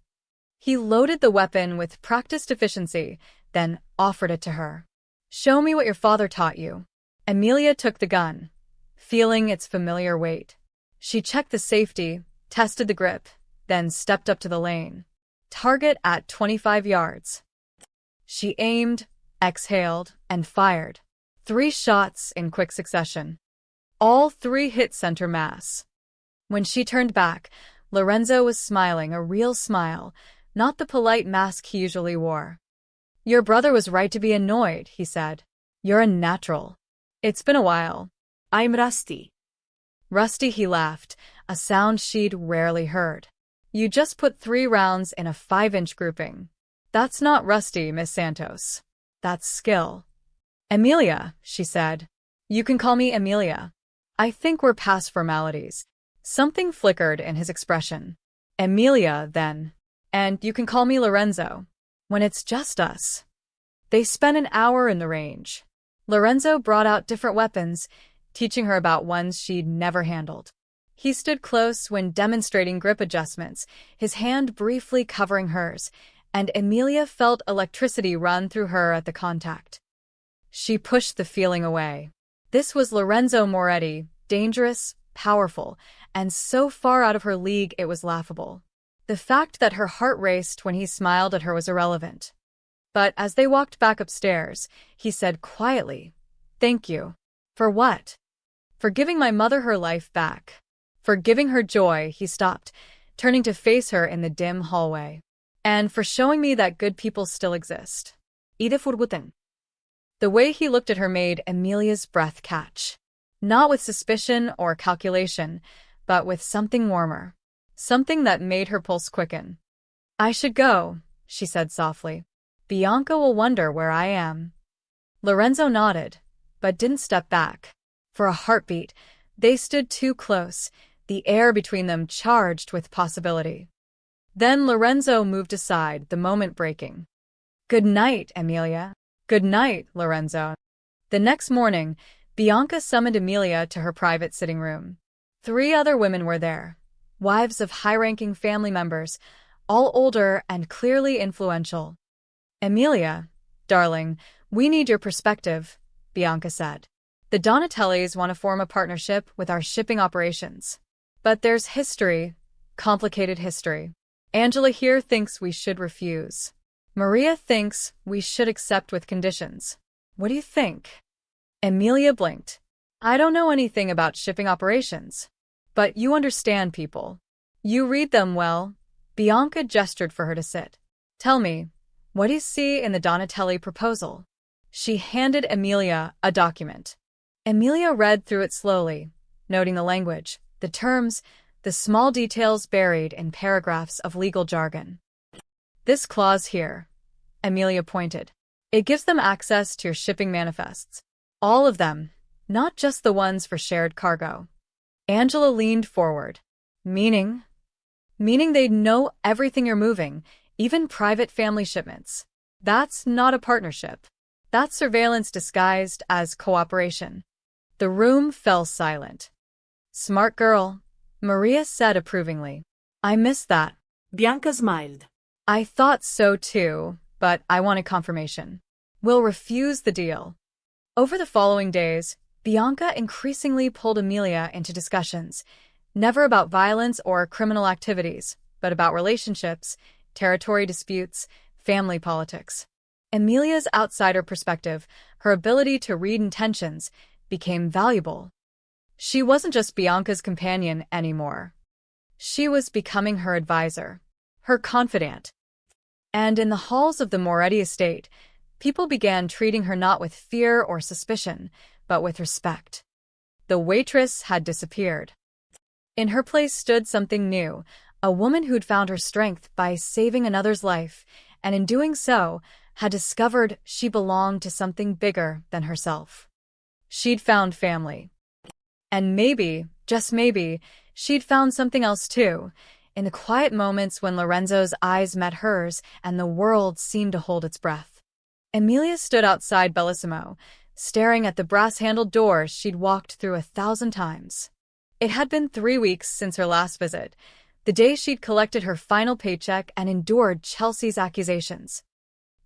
He loaded the weapon with practiced efficiency, then offered it to her. Show me what your father taught you. Emilia took the gun, feeling its familiar weight. She checked the safety, tested the grip, then stepped up to the lane. Target at 25 yards. She aimed, exhaled, and fired. 3 shots in quick succession. All 3 hit center mass. When she turned back, Lorenzo was smiling, a real smile, not the polite mask he usually wore. Your brother was right to be annoyed, he said. You're a natural. It's been a while. I'm rusty. Rusty, he laughed, a sound she'd rarely heard. You just put 3 rounds in a 5-inch grouping. That's not rusty, Miss Santos. That's skill. Emilia, she said. You can call me Emilia. I think we're past formalities. Something flickered in his expression. Emilia, then. And you can call me Lorenzo. When it's just us. They spent an hour in the range. Lorenzo brought out different weapons, teaching her about ones she'd never handled. He stood close when demonstrating grip adjustments, his hand briefly covering hers, and Emilia felt electricity run through her at the contact. She pushed the feeling away. This was Lorenzo Moretti, dangerous, powerful, and so far out of her league it was laughable. The fact that her heart raced when he smiled at her was irrelevant. But as they walked back upstairs, he said quietly, Thank you. For what? For giving my mother her life back. For giving her joy, he stopped, turning to face her in the dim hallway. And for showing me that good people still exist. The way he looked at her made Emilia's breath catch. Not with suspicion or calculation, but with something warmer. Something that made her pulse quicken. I should go, she said softly. Bianca will wonder where I am. Lorenzo nodded, but didn't step back. For a heartbeat, they stood too close, the air between them charged with possibility. Then Lorenzo moved aside, the moment breaking. Good night, Emilia. Good night, Lorenzo. The next morning, Bianca summoned Emilia to her private sitting room. 3 other women were there. Wives of high-ranking family members, all older and clearly influential. Emilia, darling, we need your perspective, Bianca said. The Donatellis want to form a partnership with our shipping operations. But there's history, complicated history. Angela here thinks we should refuse. Maria thinks we should accept with conditions. What do you think? Emilia blinked. I don't know anything about shipping operations. But you understand people. You read them well. Bianca gestured for her to sit. Tell me, what do you see in the Donatelli proposal? She handed Emilia a document. Emilia read through it slowly, noting the language, the terms, the small details buried in paragraphs of legal jargon. This clause here, Emilia pointed. It gives them access to your shipping manifests. All of them, not just the ones for shared cargo. Angela leaned forward. Meaning? Meaning they'd know everything you're moving, even private family shipments. That's not a partnership. That's surveillance disguised as cooperation. The room fell silent. "Smart girl," Maria said approvingly. "I missed that." Bianca smiled. "I thought so too, but I wanted confirmation. We'll refuse the deal." Over the following days, Bianca increasingly pulled Amelia into discussions, never about violence or criminal activities, but about relationships, territory disputes, family politics. Amelia's outsider perspective, her ability to read intentions, became valuable. She wasn't just Bianca's companion anymore. She was becoming her advisor, her confidant. And in the halls of the Moretti estate, people began treating her not with fear or suspicion, but with respect. The waitress had disappeared. In her place stood something new, a woman who'd found her strength by saving another's life, and in doing so, had discovered she belonged to something bigger than herself. She'd found family. And maybe, just maybe, she'd found something else too, in the quiet moments when Lorenzo's eyes met hers and the world seemed to hold its breath. Amelia stood outside Bellissimo, staring at the brass-handled doors she'd walked through 1,000 times. It had been 3 weeks since her last visit, the day she'd collected her final paycheck and endured Chelsea's accusations.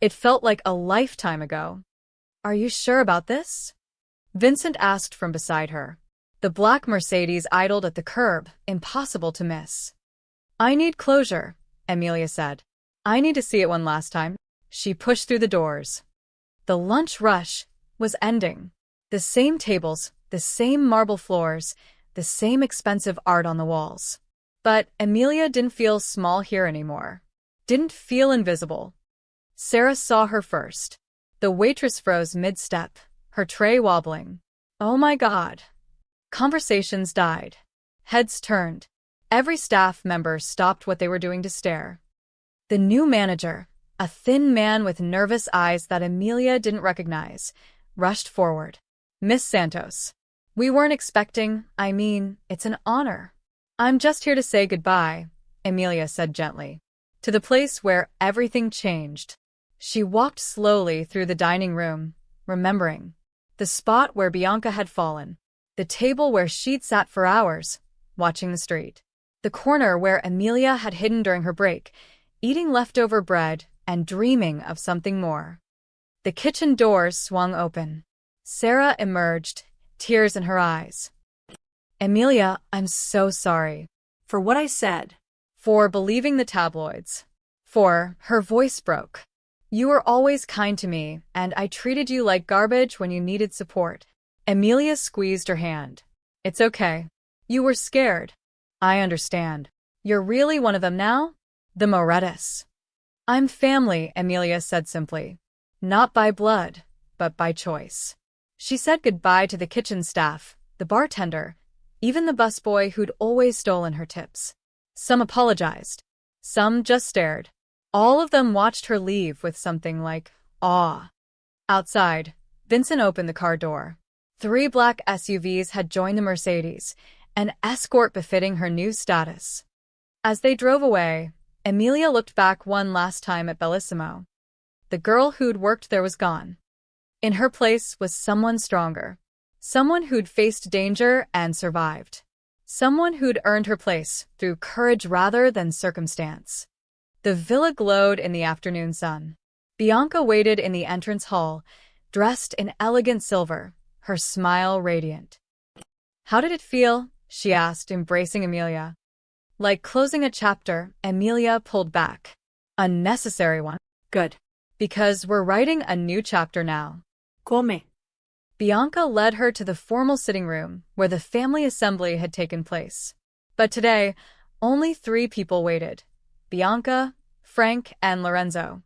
It felt like a lifetime ago. "Are you sure about this?" Vincent asked from beside her. The black Mercedes idled at the curb, impossible to miss. "I need closure," Amelia said. "I need to see it one last time." She pushed through the doors. The lunch rush was ending. The same tables, the same marble floors, the same expensive art on the walls. But Amelia didn't feel small here anymore. Didn't feel invisible. Sarah saw her first. The waitress froze mid-step, her tray wobbling. "Oh my God." Conversations died. Heads turned. Every staff member stopped what they were doing to stare. The new manager, a thin man with nervous eyes that Amelia didn't recognize, rushed forward. "Miss Santos. We weren't expecting, it's an honor." "I'm just here to say goodbye," Amelia said gently, "to the place where everything changed." She walked slowly through the dining room, remembering the spot where Bianca had fallen, the table where she'd sat for hours, watching the street, the corner where Amelia had hidden during her break, eating leftover bread and dreaming of something more. The kitchen doors swung open. Sarah emerged, tears in her eyes. "Amelia, I'm so sorry." For what I said. For believing the tabloids. For her voice broke. "You were always kind to me, and I treated you like garbage when you needed support." Amelia squeezed her hand. "It's okay. You were scared. I understand. You're really one of them now?" The Morettis. "I'm family," Amelia said simply. "Not by blood, but by choice." She said goodbye to the kitchen staff, the bartender, even the busboy who'd always stolen her tips. Some apologized. Some just stared. All of them watched her leave with something like awe. Outside, Vincent opened the car door. 3 black SUVs had joined the Mercedes, an escort befitting her new status. As they drove away, Amelia looked back one last time at Bellissimo. The girl who'd worked there was gone. In her place was someone stronger. Someone who'd faced danger and survived. Someone who'd earned her place through courage rather than circumstance. The villa glowed in the afternoon sun. Bianca waited in the entrance hall, dressed in elegant silver, her smile radiant. "How did it feel?" she asked, embracing Amelia. Like closing a chapter, Amelia pulled back. "Unnecessary one." "Good." "Because we're writing a new chapter now." "Come." Bianca led her to the formal sitting room where the family assembly had taken place. But today, only 3 people waited: Bianca, Frank, and Lorenzo.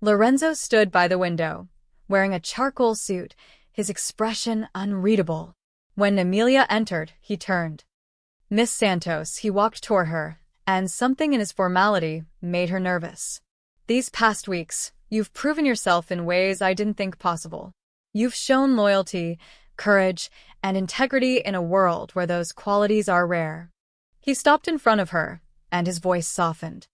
Lorenzo stood by the window, wearing a charcoal suit, his expression unreadable. When Amelia entered, he turned. "Miss Santos," he walked toward her, and something in his formality made her nervous. "These past weeks, you've proven yourself in ways I didn't think possible. You've shown loyalty, courage, and integrity in a world where those qualities are rare." He stopped in front of her, and his voice softened.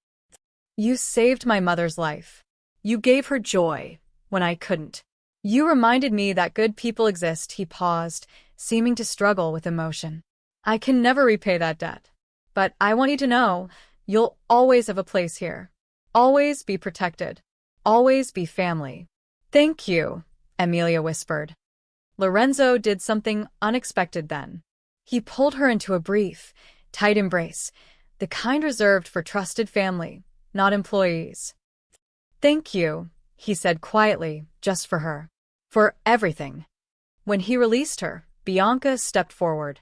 "You saved my mother's life. You gave her joy when I couldn't. You reminded me that good people exist, he paused, seeming to struggle with emotion. I can never repay that debt. But I want you to know, you'll always have a place here. Always be protected. Always be family. Thank you, Emilia whispered. Lorenzo did something unexpected then. He pulled her into a brief, tight embrace, the kind reserved for trusted family, not employees. Thank you, he said quietly, just for her. For everything. When he released her, Bianca stepped forward.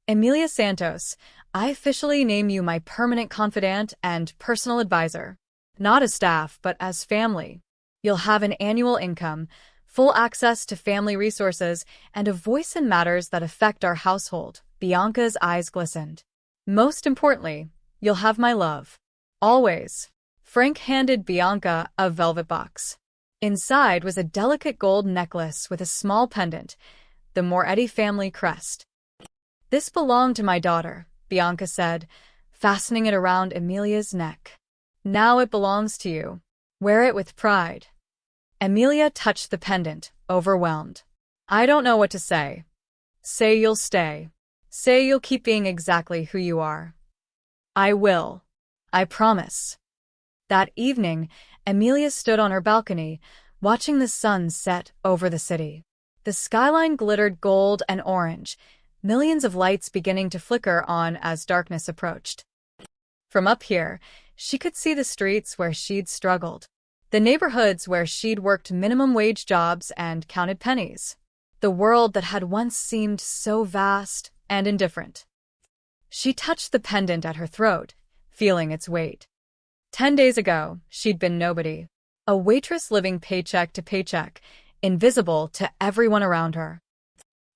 Emilia Santos, I officially name you my permanent confidant and personal advisor. Not as staff, but as family. You'll have an annual income, full access to family resources, and a voice in matters that affect our household. Bianca's eyes glistened. Most importantly, you'll have my love. Always. Frank handed Bianca a velvet box. Inside was a delicate gold necklace with a small pendant, the Moretti family crest. This belonged to my daughter, Bianca said, fastening it around Emilia's neck. Now it belongs to you. Wear it with pride. Emilia touched the pendant, overwhelmed. I don't know what to say. Say you'll stay. Say you'll keep being exactly who you are. I will. I promise. That evening, Emilia stood on her balcony, watching the sun set over the city. The skyline glittered gold and orange, millions of lights beginning to flicker on as darkness approached. From up here, she could see the streets where she'd struggled, the neighborhoods where she'd worked minimum-wage jobs and counted pennies, the world that had once seemed so vast and indifferent. She touched the pendant at her throat, feeling its weight. 10 days ago, she'd been nobody, a waitress living paycheck to paycheck, invisible to everyone around her.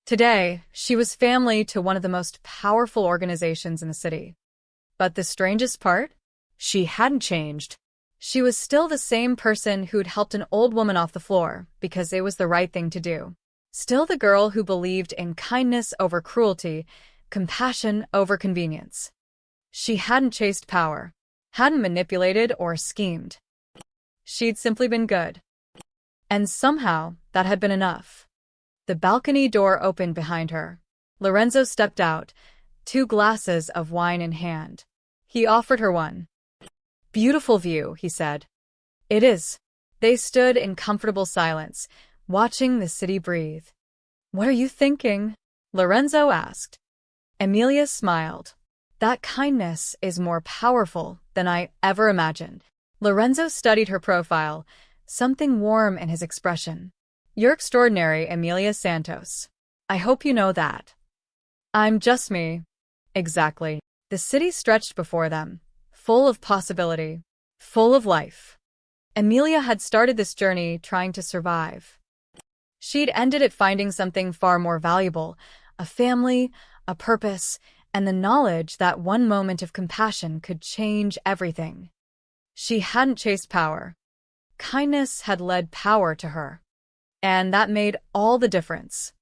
Today, she was family to one of the most powerful organizations in the city. But the strangest part? She hadn't changed. She was still the same person who'd helped an old woman off the floor because it was the right thing to do. Still the girl who believed in kindness over cruelty, compassion over convenience. She hadn't chased power, hadn't manipulated or schemed. She'd simply been good. And somehow, that had been enough. The balcony door opened behind her. Lorenzo stepped out, 2 glasses of wine in hand. He offered her one. Beautiful view, he said. It is. They stood in comfortable silence, watching the city breathe. What are you thinking? Lorenzo asked. Emilia smiled. That kindness is more powerful than I ever imagined. Lorenzo studied her profile, something warm in his expression. You're extraordinary, Emilia Santos. I hope you know that. I'm just me. Exactly. The city stretched before them, full of possibility, full of life. Emilia had started this journey trying to survive. She'd ended it finding something far more valuable, a family, a purpose, and the knowledge that one moment of compassion could change everything. She hadn't chased power. Kindness had led power to her. And that made all the difference.